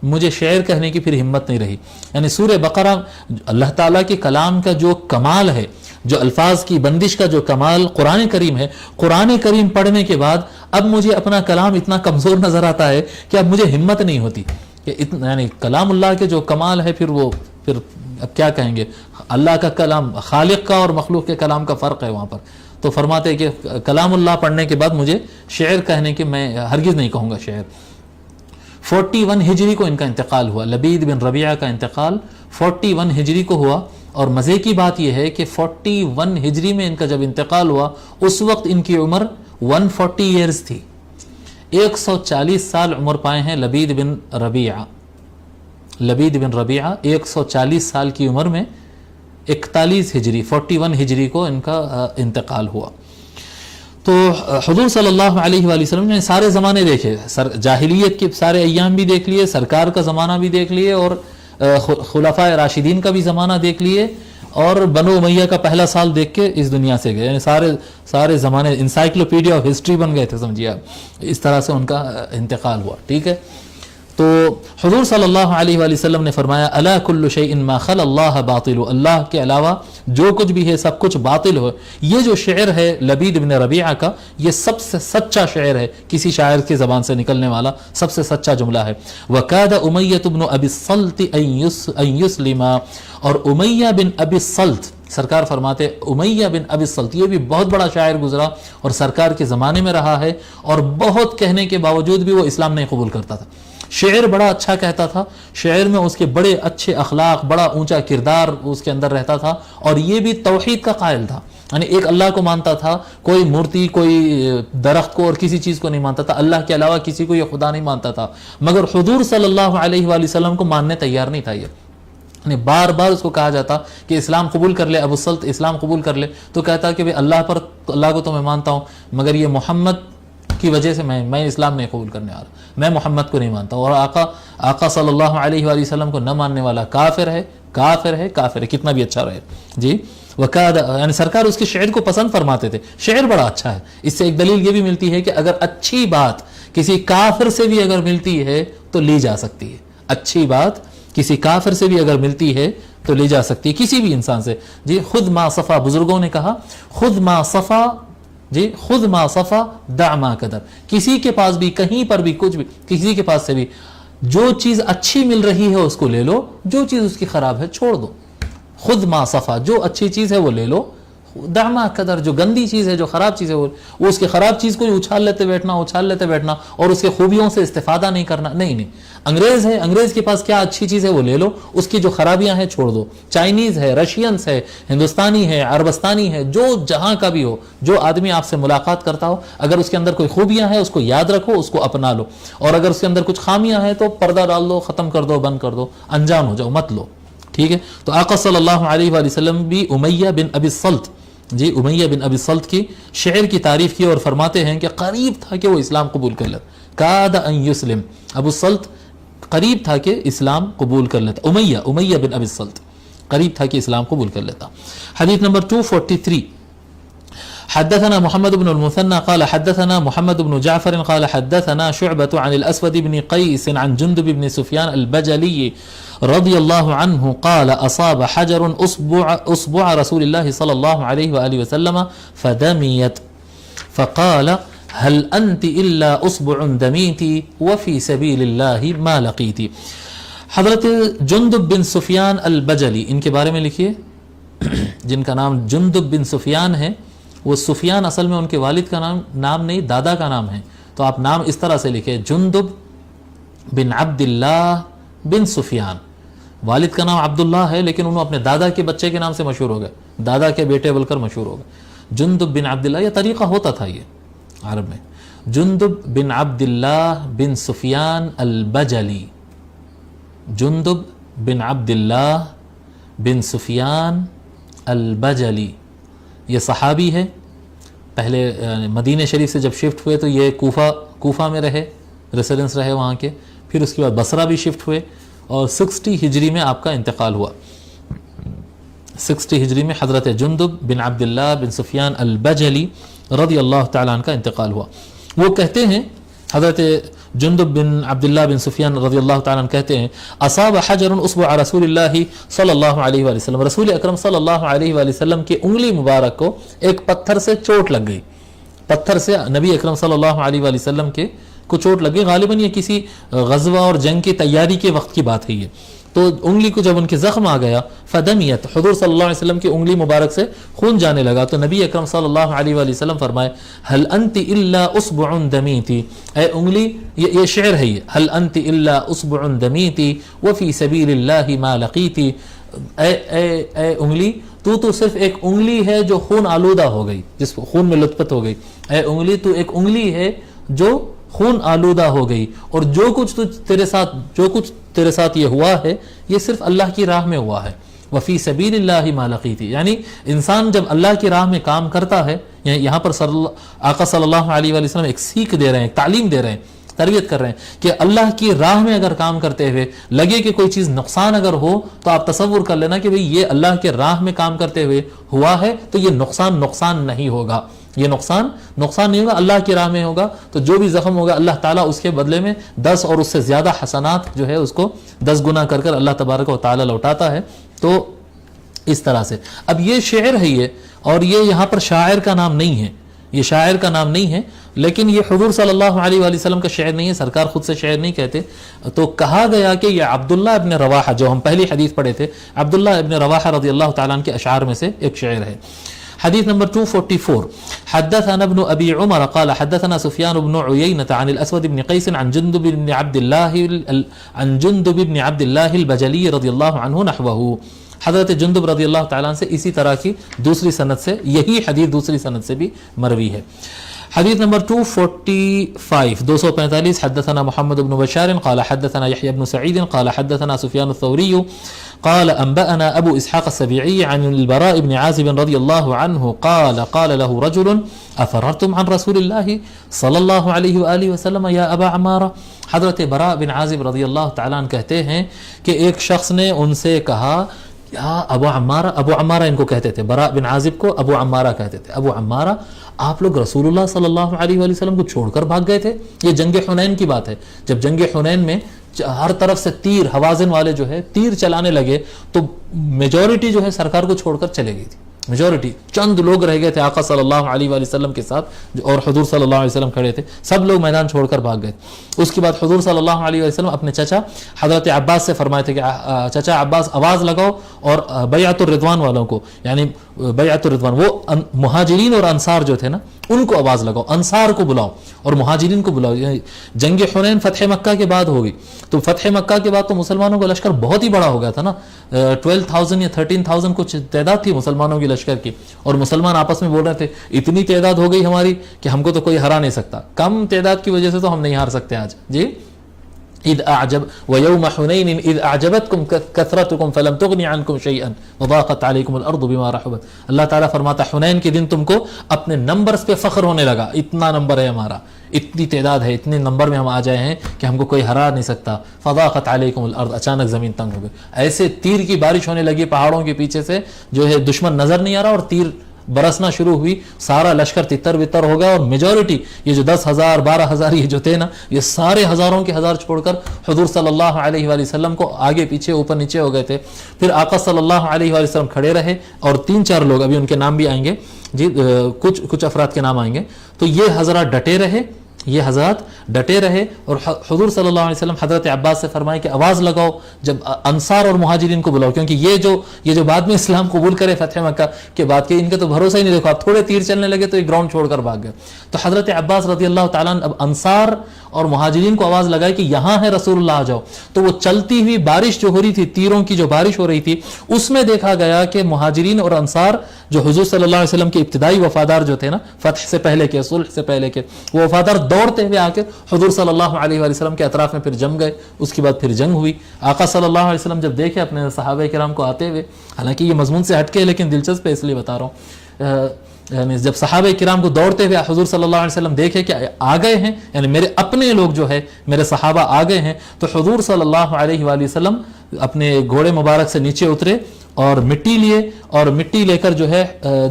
مجھے شعر کہنے کی پھر ہمت نہیں رہی. یعنی سورہ بقرہ اللہ تعالیٰ کے کلام کا جو کمال ہے، جو الفاظ کی بندش کا جو کمال قرآن کریم ہے، قرآن کریم پڑھنے کے بعد اب مجھے اپنا کلام اتنا کمزور نظر آتا ہے کہ اب مجھے ہمت نہیں ہوتی کہ یعنی کلام اللہ کے جو کمال ہے پھر اب کیا کہیں گے، اللہ کا کلام، خالق کا اور مخلوق کے کلام کا فرق ہے وہاں پر. تو فرماتے ہیں کہ کلام اللہ پڑھنے کے بعد مجھے شعر کہنے کے میں ہرگز نہیں کہوں گا شعر. 41 ہجری کو ان کا انتقال ہوا، لبید بن ربیعہ کا انتقال 41 ہجری کو ہوا، اور مزے کی بات یہ ہے کہ 41 ہجری میں ان کا جب انتقال ہوا اس وقت ان کی عمر 140 ایئرز تھی، 140 سال عمر پائے ہیں لبید بن ربیعہ. لبید بن ربیعہ 140 سال کی عمر میں 41 ہجری 41 ہجری کو ان کا انتقال ہوا. تو حضور صلی اللہ علیہ وآلہ وسلم نے سارے زمانے دیکھے، جاہلیت کے سارے ایام بھی دیکھ لیے، سرکار کا زمانہ بھی دیکھ لیے، اور خلفاء راشدین کا بھی زمانہ دیکھ لیے، اور بنو امیہ کا پہلا سال دیکھ کے اس دنیا سے گئے. یعنی سارے زمانے انسائکلوپیڈیا آف ہسٹری بن گئے تھے، سمجھیے آپ، اس طرح سے ان کا انتقال ہوا. ٹھیک ہے، تو حضور صلی اللہ علیہ وآلہ وسلم نے فرمایا الا کل شیء ما خل اللہ باطل، اللہ کے علاوہ جو کچھ بھی ہے سب کچھ باطل ہو. یہ جو شعر ہے لبید بن ربیعہ کا، یہ سب سے سچا شعر ہے، کسی شاعر کی زبان سے نکلنے والا سب سے سچا جملہ ہے. وکاد امیہ بن ابی الصلت ان یسلم، اور امیہ بن ابی الصلت، سرکار فرماتے امیہ بن ابی الصلت یہ بھی بہت بڑا شاعر گزرا اور سرکار کے زمانے میں رہا ہے، اور بہت کہنے کے باوجود بھی وہ اسلام نہیں قبول کرتا تھا. شعر بڑا اچھا کہتا تھا، شعر میں اس کے بڑے اچھے اخلاق، بڑا اونچا کردار اس کے اندر رہتا تھا، اور یہ بھی توحید کا قائل تھا. یعنی ایک اللہ کو مانتا تھا، کوئی مورتی، کوئی درخت کو اور کسی چیز کو نہیں مانتا تھا، اللہ کے علاوہ کسی کو یہ خدا نہیں مانتا تھا. مگر حضور صلی اللہ علیہ وآلہ وسلم کو ماننے تیار نہیں تھا. یہ بار بار اس کو کہا جاتا کہ اسلام قبول کر لے ابو الصلت، اسلام قبول کر لے، تو کہتا کہ اللہ کو تو میں مانتا ہوں، مگر یہ محمد کی وجہ سے میں اسلام نہیں قبول کرنے والا، میں محمد کو نہیں مانتا. اور آقا صلی اللہ علیہ وآلہ وسلم کو نہ ماننے والا کافر ہے. کتنا بھی اچھا رہے. جی وقاد، یعنی سرکار اس کے شعر کو پسند فرماتے تھے، شعر بڑا اچھا ہے. اس سے ایک دلیل یہ بھی ملتی ہے کہ اگر اچھی بات کسی کافر سے بھی اگر ملتی ہے تو لی جا سکتی ہے. اچھی بات کسی کافر سے بھی اگر ملتی ہے تو لی جا سکتی ہے، کسی بھی انسان سے. جی خود ما صفا، بزرگوں نے کہا خود ما صفا، خود ما صفا دع ما قدر. کسی کے پاس بھی کہیں پر بھی کچھ بھی، کسی کے پاس سے بھی جو چیز اچھی مل رہی ہے اس کو لے لو، جو چیز اس کی خراب ہے چھوڑ دو. خود ما صفا، جو اچھی چیز ہے وہ لے لو، دع ما قدر، جو گندی چیز ہے، جو خراب چیز ہے وہ اس کے خراب چیز کو اچھال لیتے بیٹھنا اور اس کے خوبیوں سے استفادہ نہیں کرنا. نہیں، انگریز ہے، انگریز کے پاس کیا اچھی چیز ہے وہ لے لو، اس کی جو خرابیاں ہیں چھوڑ دو. چائنیز ہے، رشینز ہے، ہندوستانی ہے، عربستانی ہے، جو جہاں کا بھی ہو، جو آدمی آپ سے ملاقات کرتا ہو، اگر اس کے اندر کوئی خوبیاں ہیں اس کو یاد رکھو، اس کو اپنا لو، اور اگر اس کے اندر کچھ خامیاں ہیں تو پردہ ڈال دو، ختم کر دو، بند کر دو، انجان ہو جاؤ، مت لو. ٹھیک ہے، تو آقا صلی اللہ علیہ وآلہ وسلم بھی امیہ بن ابی الصلت، امیہ بن ابی الصلت کی شعر کی تعریف کی اور فرماتے ہیں کہ قریب تھا کہ وہ اسلام قبول کر لیتا. کاد ان یسلم، ابو الصلت قریب تھا کہ اسلام قبول کر لیتا. امیہ بن ابی الصلت قریب تھا کہ اسلام قبول کر لیتا. حدیث نمبر 243. حدثنا محمد بن المثنى قال حدثنا محمد بن جعفر قال حدثنا شعبة عن الأسود بن قيس عن جندب بن سفيان البجلي رضي الله عنه قال أصاب حجر أصبع رسول الله صلى الله عليه وآله وسلم فدميت فقال هل أنت إلا أصبع دميت وفي سبيل الله ما لقيت. حضرت جندب بن سفیان البجلی، ان کے بارے میں لکھیے، جن کا نام جندب بن سفیان ہے، وہ سفیان اصل میں ان کے والد کا نام نہیں، دادا کا نام ہے. تو آپ نام اس طرح سے لکھیں، جندب بن عبداللہ بن سفیان. والد کا نام عبداللہ ہے لیکن انہوں اپنے دادا کے بچے کے نام سے مشہور ہو گئے، دادا کے بیٹے بول کر مشہور ہو گئے. جندب بن عبداللہ، یہ طریقہ ہوتا تھا یہ عرب میں. جندب بن عبداللہ بن سفیان البجلی، جندب بن عبداللہ بن سفیان البجلی، یہ صحابی ہے، پہلے مدینہ شریف سے جب شفٹ ہوئے تو یہ کوفہ میں رہے، ریسیڈنس رہے وہاں کے، پھر اس کے بعد بصرہ بھی شفٹ ہوئے اور 60 ہجری میں آپ کا انتقال ہوا۔ 60 ہجری میں حضرت جندب بن عبداللہ بن سفیان البجلی رضی اللہ تعالیٰ عنہ کا انتقال ہوا۔ وہ کہتے ہیں، حضرت جندب بن عبداللہ بن سفیان رضی اللہ تعالیٰ عنہ کہتے ہیں اصاب حجر اصبع رسول اللہ صلی اللہ علیہ وآلہ وسلم، رسول اکرم صلی اللہ علیہ وآلہ وسلم کی انگلی مبارک کو ایک پتھر سے چوٹ لگ گئی، پتھر سے نبی اکرم صلی اللہ علیہ وآلہ وسلم کے کو چوٹ لگ گئی، غالباً یہ کسی غزوہ اور جنگ کی تیاری کے وقت کی بات ہے یہ، تو انگلی کو جب ان کے زخم آ گیا فدمیت، حضور صلی اللہ علیہ وسلم کی انگلی مبارک سے خون جانے لگا، تو نبی اکرم صلی اللہ علیہ وآلہ وسلم فرمائے هل انت الا اصبع دمیتی، اے انگلی، یہ شعر ہے، یہ هل انت الا اصبع دمیتی وفی سبیل اللہ ما لقیتی، اے انگلی، تو صرف ایک انگلی ہے جو خون آلودہ ہو گئی، جس خون میں لطفت ہو گئی، اے انگلی تو ایک انگلی ہے جو خون آلودہ ہو گئی، اور جو کچھ تیرے ساتھ یہ ہوا ہے یہ صرف اللہ کی راہ میں ہوا ہے، وفی سبیل اللہ ما لقیتی، یعنی انسان جب اللہ کی راہ میں کام کرتا ہے، یہاں پر آقا صلی اللہ علیہ وآلہ وسلم ایک سیکھ دے رہے ہیں، ایک تعلیم دے رہے ہیں، تربیت کر رہے ہیں کہ اللہ کی راہ میں اگر کام کرتے ہوئے لگے کہ کوئی چیز نقصان اگر ہو تو آپ تصور کر لینا کہ بھئی یہ اللہ کے راہ میں کام کرتے ہوئے ہوا ہے تو یہ نقصان نہیں ہوگا، یہ نقصان نہیں ہوگا، اللہ کی راہ میں ہوگا، تو جو بھی زخم ہوگا اللہ تعالیٰ اس کے بدلے میں 10 اور اس سے زیادہ حسنات جو ہے اس کو 10 گنا کر اللہ تبارک و تعالیٰ لوٹاتا ہے۔ تو اس طرح سے اب یہ شعر ہے یہ، اور یہ یہاں پر شاعر کا نام نہیں ہے، یہ شاعر کا نام نہیں ہے، لیکن یہ حضور صلی اللہ علیہ وآلہ وسلم کا شعر نہیں ہے، سرکار خود سے شعر نہیں کہتے، تو کہا گیا کہ یہ عبداللہ ابن رواحہ، جو ہم پہلی حدیث پڑھے تھے، عبداللہ ابن رواحہ رضی اللہ تعالیٰ عنہ کے اشعار میں سے ایک شعر ہے۔ حديث نمبر 244 حدثنا ابن أبي عمر قال حدثنا سفيان بن عيينة عن الأسود بن قيس عن جندب بن عبد الله البجلي رضي الله عنه نحوه، حضرت جندب رضی اللہ تعالیٰ عنہ سے اسی طرح کی دوسری سند سے یہی حدیث دوسری سند سے بھی مروی ہے۔ حدیث نمبر 245 حدثنا محمد بن بشار قال حدثنا يحيى بن سعيد قال حدثنا سفيان الثوري قال أنبأنا أبو إسحاق السبيعي عن البراء بن عازب رضي الله عنه قال له رجل أفررتم عن رسول الله صلى الله عليه وآله وسلم يا أبا عمارة، حضرت براء بن عازب رضی اللہ تعالیٰ عنہ کہتے ہیں کہ ایک شخص نے ان سے کہا یا ابو عمارہ ان کو کہتے تھے، براء بن عازب کو ابو عمارہ کہتے تھے، ابو عمارہ آپ لوگ رسول اللہ صلی اللہ علیہ وآلہ وسلم کو چھوڑ کر بھاگ گئے تھے؟ یہ جنگ حنین کی بات ہے، جب جنگ حنین میں ہر طرف سے تیر، حوازن والے جو ہے تیر چلانے لگے تو میجورٹی جو ہے سرکار کو چھوڑ کر چلے گئی تھی، میجورٹی، چند لوگ رہ گئے تھے آقا صلی اللہ علیہ وآلہ وسلم کے ساتھ اور حضور صلی اللہ علیہ وسلم کھڑے تھے، سب لوگ میدان چھوڑ کر بھاگ گئے۔ اس کے بعد حضور صلی اللہ علیہ وسلم اپنے چچا حضرت عباس سے فرمائے تھے کہ چچا عباس آواز لگاؤ اور بیعت الرضوان والوں کو، یعنی بیعت الرضوان وہ مہاجرین اور انصار جو تھے نا ان کو آواز لگاؤ، انصار کو بلاؤ اور مہاجرین کو بلاؤ۔ جنگ حنین فتح مکہ کے بعد ہوگی، تو فتح مکہ کے بعد تو مسلمانوں کا لشکر بہت ہی بڑا ہو گیا تھا نا، 12,000 یا 13,000 کچھ تعداد تھی مسلمانوں کی لشکر کی، اور مسلمان آپس میں بول رہے تھے اتنی تعداد ہو گئی ہماری کہ ہم کو تو کوئی ہرا نہیں سکتا، کم تعداد کی وجہ سے تو ہم نہیں ہار سکتے آج جی۔ اذ اعجب ويوم حنين اذ اعجبتكم كثرتكم فلم تغن عنكم شيئا وضاقت عليكم الارض بما رحبت، اللہ تعالیٰ فرماتا حنین کے دن تم کو اپنے نمبرز پہ فخر ہونے لگا، اتنا نمبر ہے ہمارا، اتنی تعداد ہے، اتنے نمبر میں ہم آ جائے ہیں کہ ہم کو کوئی ہرا نہیں سکتا، فضاقت علیکم الارض، اچانک زمین تنگ ہو گئی، ایسے تیر کی بارش ہونے لگی پہاڑوں کے پیچھے سے، جو ہے دشمن نظر نہیں آ رہا اور تیر برسنا شروع ہوئی، سارا لشکر تتر بتر ہو گیا، اور میجورٹی یہ جو 10,000 12,000 یہ جو تھے نا یہ سارے ہزاروں کے ہزار چھوڑ کر حضور صلی اللہ علیہ وآلہ وسلم کو آگے پیچھے اوپر نیچے ہو گئے تھے۔ پھر آقا صلی اللہ علیہ وآلہ وسلم کھڑے رہے اور 3-4 لوگ، ابھی ان کے نام بھی آئیں گے جی، کچھ افراد کے نام آئیں گے، تو یہ حضرات ڈٹے رہے اور حضور صلی اللہ علیہ وسلم حضرت عباس سے فرمائے کہ آواز لگاؤ جب انصار اور مہاجرین کو بلاؤ، کیونکہ یہ جو بعد میں اسلام قبول کرے فتح مکہ کے بعد کے ان کا تو بھروسہ ہی نہیں، دیکھو آپ تھوڑے تیر چلنے لگے تو یہ گراؤنڈ چھوڑ کر بھاگ گئے، تو حضرت عباس رضی اللہ تعالیٰ عنہ اب انصار اور مہاجرین کو آواز لگائے کہ یہاں ہے رسول اللہ آ جاؤ، تو وہ چلتی ہوئی بارش جو ہو رہی تھی، تیروں کی جو بارش ہو رہی تھی، اس میں دیکھا گیا کہ مہاجرین اور انصار جو حضور صلی اللہ علیہ وسلم کے ابتدائی وفادار جو تھے نا فتح سے پہلے کے، صلح سے پہلے کے، وہ وفادار دوڑتے ہوئے آ کے حضور صلی اللہ علیہ وآلہ وسلم کے اطراف میں پھر جم گئے. اس کے بعد پھر جنگ ہوئی. آقا صلی اللہ علیہ وسلم جب دیکھے اپنے صحابہ کرام کو آتے ہوئے, حالانکہ یہ مضمون سے ہٹ کے لیکن دلچسپ ہے اس لیے بتا رہا ہوں, یعنی جب صحابہ کرام کو دوڑتے ہوئے حضور صلی اللہ علیہ وسلم دیکھے کہ آ گئے ہیں, یعنی میرے اپنے لوگ جو ہے میرے صحابہ آ گئے ہیں, تو حضور صلی اللہ علیہ وآلہ وسلم اپنے گھوڑے مبارک سے نیچے اترے اور مٹی لیے, اور مٹی لے کر جو ہے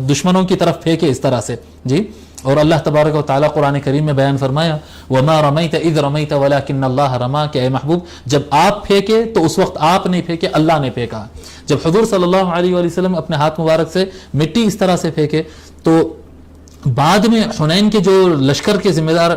دشمنوں کی طرف پھینکے اس طرح سے جی. اور اللہ تبارک و تعالیٰ قرآن کریم میں بیان فرمایا وَمَا رَمَيْتَ إِذْ رَمَيْتَ وَلَكِنَّ اللَّهَ رَمَا, کہ اے محبوب جب آپ پھینکے تو اس وقت آپ نہیں پھینکے, اللہ نے پھینکا. جب حضور صلی اللہ علیہ وآلہ وسلم اپنے ہاتھ مبارک سے مٹی اس طرح سے پھینکے تو بعد میں حنین کے جو لشکر کے ذمہ دار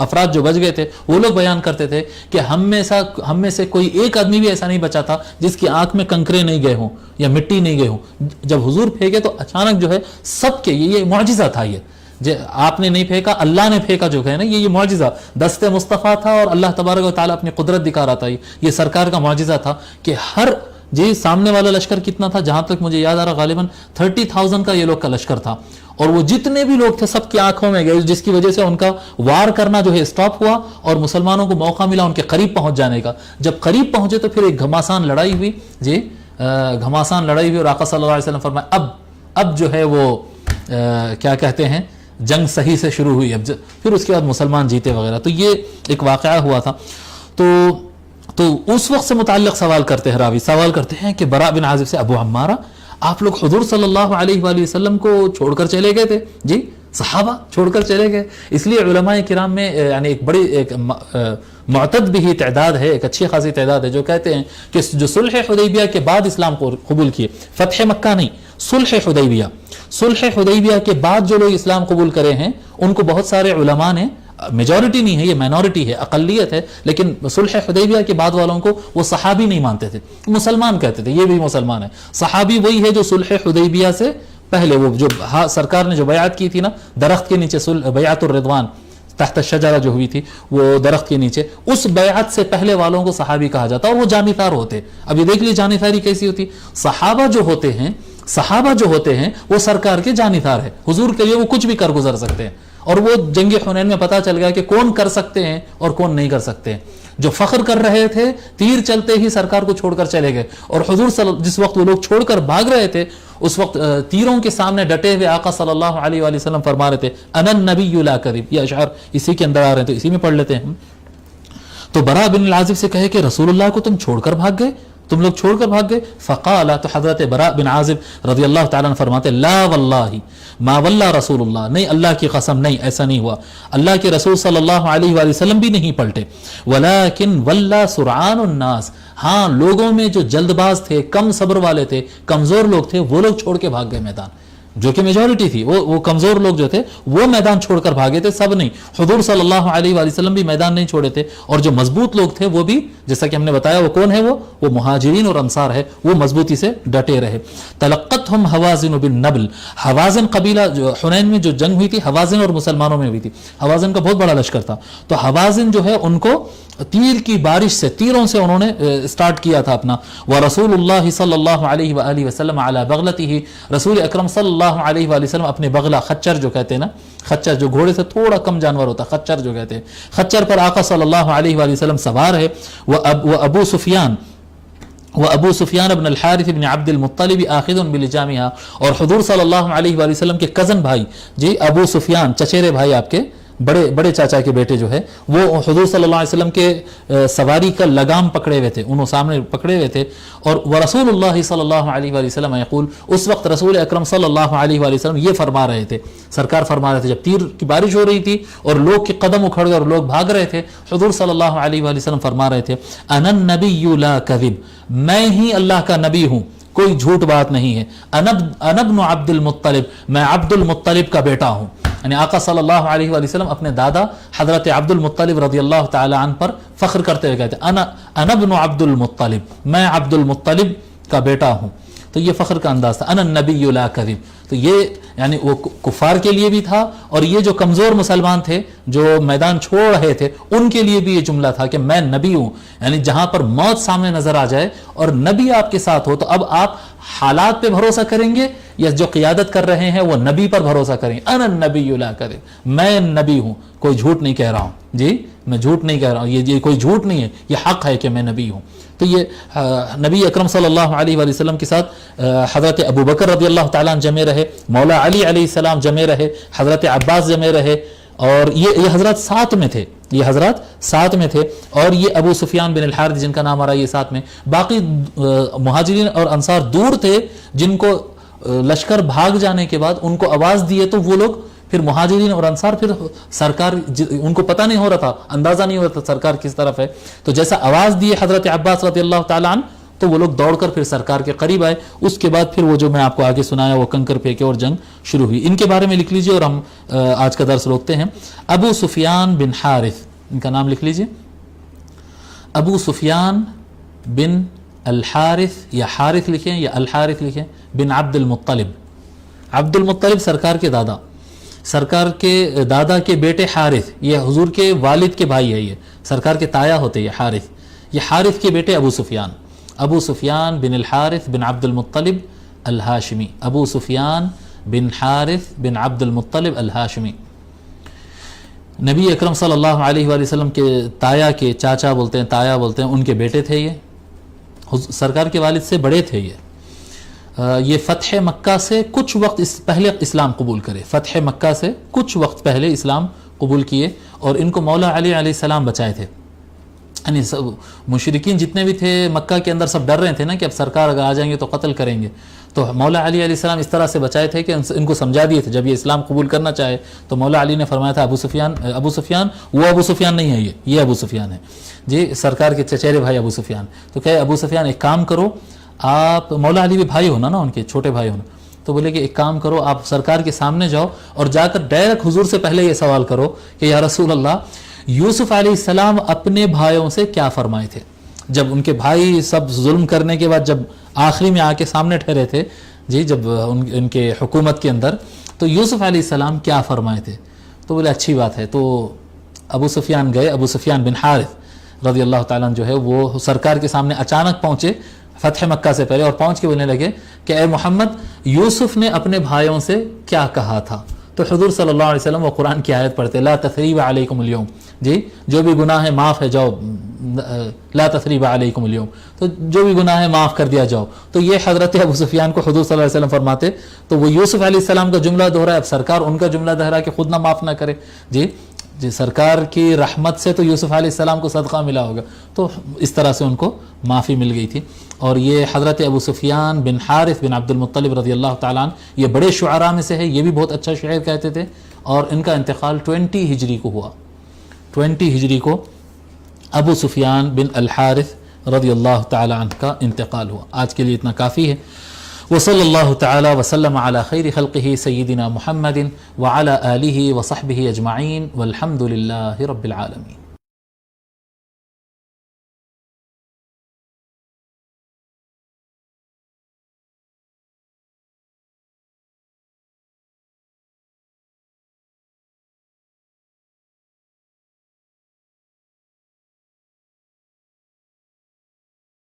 افراد جو بچ گئے تھے وہ لوگ بیان کرتے تھے کہ ہم میں سے کوئی ایک آدمی بھی ایسا نہیں بچا تھا جس کی آنکھ میں کنکرے نہیں گئے ہوں یا مٹی نہیں گئے ہوں. جب حضور پھینکے تو اچانک جو ہے سب کے یہ معجزہ تھا, یہ آپ نے نہیں پھینکا, اللہ نے پھینکا جو ہے نا, یہ معجزہ دست مصطفیٰ تھا اور اللہ تبارک و تعالیٰ اپنی قدرت دکھا رہا تھا. یہ سرکار کا معجزہ تھا کہ ہر جی سامنے والا لشکر کتنا تھا, جہاں تک مجھے یاد آ رہا غالباً 30,000 کا یہ لوگ کا لشکر تھا, اور وہ جتنے بھی لوگ تھے سب کی آنکھوں میں گئے, جس کی وجہ سے ان کا وار کرنا جو ہے اسٹاپ ہوا اور مسلمانوں کو موقع ملا ان کے قریب پہنچ جانے کا. جب قریب پہنچے تو پھر ایک گھماسان لڑائی ہوئی جی, گھماسان لڑائی ہوئی, اور آقا صلی اللہ علیہ وسلم فرمایا اب جو ہے وہ کیا کہتے ہیں جنگ صحیح سے شروع ہوئی. اب پھر اس کے بعد مسلمان جیتے وغیرہ. تو یہ ایک واقعہ ہوا تھا. تو اس وقت سے متعلق سوال کرتے ہیں راوی, سوال کرتے ہیں کہ براء بن عازب سے, ابو عمارہ آپ لوگ حضور صلی اللہ علیہ وآلہ وسلم کو چھوڑ کر چلے گئے تھے جی, صحابہ چھوڑ کر چلے گئے. اس لیے علماء کرام میں یعنی ایک بڑی ایک معتد بھی تعداد ہے, ایک اچھی خاصی تعداد ہے جو کہتے ہیں کہ جو صلح حدیبیہ کے بعد اسلام کو قبول کیے, فتح مکہ نہیں, صلح حدیبیہ کے بعد جو لوگ اسلام قبول کرے ہیں ان کو بہت سارے علماء نے, میجورٹی نہیں ہے یہ مائنورٹی ہے, اقلیت ہے, لیکن صلح حدیبیہ کے بعد والوں کو وہ صحابی نہیں مانتے تھے, مسلمان کہتے تھے, یہ بھی مسلمان ہے. صحابی وہی ہے جو صلح حدیبیہ سے پہلے, وہ جو سرکار نے جو بیعت کی تھی نا درخت کے نیچے, بیعت الرضوان تحت الشجرہ جو ہوئی تھی وہ درخت کے نیچے, اس بیعت سے پہلے والوں کو صحابی کہا جاتا, اور وہ جانثار ہوتے. اب یہ دیکھ لیے جانثاری کیسی ہوتی, صحابہ جو ہوتے ہیں وہ سرکار کے جانثار ہے, حضور کے لیے وہ کچھ بھی کر گزر سکتے ہیں. اور وہ جنگ حنین میں پتا چل گیا کہ کون کر سکتے ہیں اور کون نہیں کر سکتے ہیں. جو فخر کر رہے تھے تیر چلتے ہی سرکار کو چھوڑ کر چلے گئے, اور حضور جس وقت وہ لوگ چھوڑ کر بھاگ رہے تھے اس وقت تیروں کے سامنے ڈٹے ہوئے آقا صلی اللہ علیہ وآلہ وسلم فرما رہے تھے انا النبی لا کذب. یہ اشعار اسی کے اندر آ رہے ہیں تو اسی میں پڑھ لیتے ہیں ہم. تو براء بن العازب سے کہے کہ رسول اللہ کو تم چھوڑ کر بھاگ گئے, تم لوگ چھوڑ کر بھاگ گئے. فقال, تو حضرت براء بن عازب رضی اللہ تعالیٰ عنہ فرماتے لا واللہ ما واللہ رسول اللہ, نہیں اللہ کی قسم نہیں, ایسا نہیں ہوا, اللہ کے رسول صلی اللہ علیہ وآلہ وسلم بھی نہیں پلٹے. ولیکن واللہ سرعان الناس, ہاں لوگوں میں جو جلد باز تھے, کم صبر والے تھے, کمزور لوگ تھے, وہ لوگ چھوڑ کے بھاگ گئے میدان. جو کہ میجورٹی تھی, وہ کمزور لوگ جو تھے وہ میدان چھوڑ کر بھاگے تھے, سب نہیں. حضور صلی اللہ علیہ وآلہ وسلم بھی میدان نہیں چھوڑے تھے, اور جو مضبوط لوگ تھے وہ بھی, جیسا کہ ہم نے بتایا وہ کون ہے, وہ مہاجرین اور انصار ہے, وہ مضبوطی سے ڈٹے رہے. تلقتہم حوازن بالنبل, حوازن قبیلہ جو حنین میں جو جنگ ہوئی تھی حوازن اور مسلمانوں میں ہوئی تھی, حوازن کا بہت بڑا لشکر تھا, تو حوازن جو ہے ان کو تیر کی بارش سے, تیروں سے انہوں نے سٹارٹ کیا تھا اپنا. ورسول اللہ صلی اللہ علیہ وآلہ وسلم علی بغلتہ, رسول اکرم صلی اللہ علیہ وآلہ وسلم اپنے بغلہ, خچر جو کہتے ہیں نا, خچر جو گھوڑے سے تھوڑا کم جانور ہوتا, خچر جو کہتے ہیں, خچر پر آقا صلی اللہ علیہ وآلہ وسلم سوار ہے. ابو سفیان ابن الحارث ابن عبد المطلب آخذ بلجامها, اور حضور صلی اللہ علیہ وآلہ وسلم کے کزن بھائی جی ابو سفیان, چچیرے بھائی آپ کے, بڑے چاچا کے بیٹے جو ہے, وہ حضور صلی اللہ علیہ وسلم کے سواری کا لگام پکڑے ہوئے تھے, انہوں سامنے پکڑے ہوئے تھے. اور ورسول اللہ صلی اللہ علیہ وآلہ وسلم یقول, اس وقت رسول اکرم صلی اللہ علیہ وآلہ وسلم یہ فرما رہے تھے, سرکار فرما رہے تھے, جب تیر کی بارش ہو رہی تھی اور لوگ کے قدم اکھڑ گئے اور لوگ بھاگ رہے تھے, حضور صلی اللہ علیہ وآلہ وسلم فرما رہے تھے انا النبی لا کذب, میں ہی اللہ کا نبی ہوں, کوئی جھوٹ بات نہیں ہے. انا ابن عبد المطلب, میں عبد المطلب کا بیٹا ہوں. یعنی آقا صلی اللہ علیہ وآلہ وسلم اپنے دادا حضرت عبد المطلب رضی اللہ تعالی عنہ پر فخر کرتے ہوئے کہتے ہیں انا ابن عبد المطلب, میں عبد المطلب کا بیٹا ہوں. تو یہ فخر کا انداز تھا، انا النبی لا کذب. تو یہ یعنی وہ کفار کے لیے بھی تھا، اور یہ جو کمزور مسلمان تھے جو میدان چھوڑ رہے تھے ان کے لیے بھی یہ جملہ تھا کہ میں نبی ہوں. یعنی جہاں پر موت سامنے نظر آ جائے اور نبی آپ کے ساتھ ہو تو اب آپ حالات پہ بھروسہ کریں گے یا جو قیادت کر رہے ہیں وہ نبی پر بھروسہ کریں گے. انا النبی لا کذب، میں نبی ہوں، کوئی جھوٹ نہیں کہہ رہا ہوں. جی میں جھوٹ نہیں کہہ رہا ہوں، یہ کوئی جھوٹ نہیں ہے، یہ حق ہے کہ میں نبی ہوں. تو یہ نبی اکرم صلی اللہ علیہ وآلہ وسلم کے ساتھ حضرت ابو بکر رضی اللہ تعالیٰ عنہ جمع رہے، مولا علی علیہ السلام جمع رہے، حضرت عباس جمع رہے، اور یہ حضرات ساتھ میں تھے، یہ حضرات ساتھ میں تھے. اور یہ ابو سفیان بن الحارث جن کا نام آ رہا ہے یہ ساتھ میں. باقی مہاجرین اور انصار دور تھے، جن کو لشکر بھاگ جانے کے بعد ان کو آواز دیے تو وہ لوگ پھر مہاجرین اور انصار پھر سرکار ان کو پتہ نہیں ہو رہا تھا، اندازہ نہیں ہو رہا تھا سرکار کس طرف ہے. تو جیسا آواز دیے حضرت عباس رضی اللہ تعالیٰ عنہ تو وہ لوگ دوڑ کر پھر سرکار کے قریب آئے. اس کے بعد پھر وہ جو میں آپ کو آگے سنایا وہ کنکر پھینکے اور جنگ شروع ہوئی. ان کے بارے میں لکھ لیجئے اور ہم آج کا درس روکتے ہیں. ابو سفیان بن حارث، ان کا نام لکھ لیجئے، ابو سفیان بن الحارث، یا حارث لکھیں یا الحارث لکھیں، بن عبد المطلب. عبد المطلب سرکار کے دادا، سرکار کے دادا کے بیٹے حارث، یہ حضور کے والد کے بھائی ہے، یہ سرکار کے تایا ہوتے یہ حارث. یہ حارث کے بیٹے ابو سفیان، ابو سفیان بن الحارث بن عبد المطلب الہاشمی، ابو سفیان بن حارث بن عبد المطلب الہاشمی. نبی اکرم صلی اللہ علیہ وآلہ وسلم کے تایا کے چاچا بولتے ہیں، تایا بولتے ہیں، ان کے بیٹے تھے. یہ سرکار کے والد سے بڑے تھے. یہ فتح مکہ سے کچھ وقت پہلے اسلام قبول کرے، فتح مکہ سے کچھ وقت پہلے اسلام قبول کیے، اور ان کو مولا علی علیہ السلام بچائے تھے. یعنی مشرکین جتنے بھی تھے مکہ کے اندر سب ڈر رہے تھے نا کہ اب سرکار اگر آ جائیں گے تو قتل کریں گے. تو مولا علی علیہ السلام اس طرح سے بچائے تھے کہ ان کو سمجھا دیے تھے. جب یہ اسلام قبول کرنا چاہے تو مولا علی نے فرمایا تھا ابو سفیان وہ ابو سفیان نہیں ہے، یہ ابو سفیان ہے جی، سرکار کے چچیرے بھائی ابو سفیان. تو کہے ابو سفیان ایک کام کرو، آپ مولا علی بھی بھائی ہونا نا، ان کے چھوٹے بھائی ہونا. تو بولے کہ ایک کام کرو، آپ سرکار کے سامنے جاؤ اور جا کر ڈائریکٹ حضور سے پہلے یہ سوال کرو کہ یا رسول اللہ، یوسف علیہ السلام اپنے بھائیوں سے کیا فرمائے تھے جب ان کے بھائی سب ظلم کرنے کے بعد جب آخری میں آ کے سامنے ٹھہرے تھے جی، جب ان کے حکومت کے اندر، تو یوسف علیہ السلام کیا فرمائے تھے؟ تو بولے اچھی بات ہے. تو ابو سفیان گئے، ابو سفیان بن حارث رضی اللہ تعالیٰ عنہ جو ہے وہ سرکار کے سامنے اچانک پہنچے فتح مکہ سے پہلے، اور پہنچ کے بولنے لگے کہ اے محمد، یوسف نے اپنے بھائیوں سے کیا کہا تھا؟ تو حضور صلی اللہ علیہ وسلم وہ قرآن کی آیت پڑھتے، لا تثریب علیکم اليوم، جی جو بھی گناہ ہے معاف ہے، جاؤ، لا تثریب علیکم اليوم، تو جو بھی گناہ ہے معاف کر دیا جاؤ. تو یہ حضرت ابو سفیان کو حضور صلی اللہ علیہ وسلم فرماتے، تو وہ یوسف علیہ السلام کا جملہ دہرا، اب سرکار ان کا جملہ دہرا کہ خود نہ معاف نہ کرے. جی سرکار کی رحمت سے تو یوسف علیہ السلام کو صدقہ ملا ہوگا، تو اس طرح سے ان کو معافی مل گئی تھی. اور یہ حضرت ابو سفیان بن حارث بن عبد المطلب رضی اللہ تعالیٰ عنہ یہ بڑے شعراء میں سے ہے، یہ بھی بہت اچھا شعر کہتے تھے. اور ان کا انتقال 20 ہجری کو ہوا، 20 ہجری کو ابو سفیان بن الحارث رضی اللہ تعالیٰ عنہ کا انتقال ہوا. آج کے لیے اتنا کافی ہے. وصلی اللہ تعالی وسلم علی خیر خلقہ سیدنا محمد وعلی آلہ وصحبہ اجمعین والحمد للہ رب العالمین.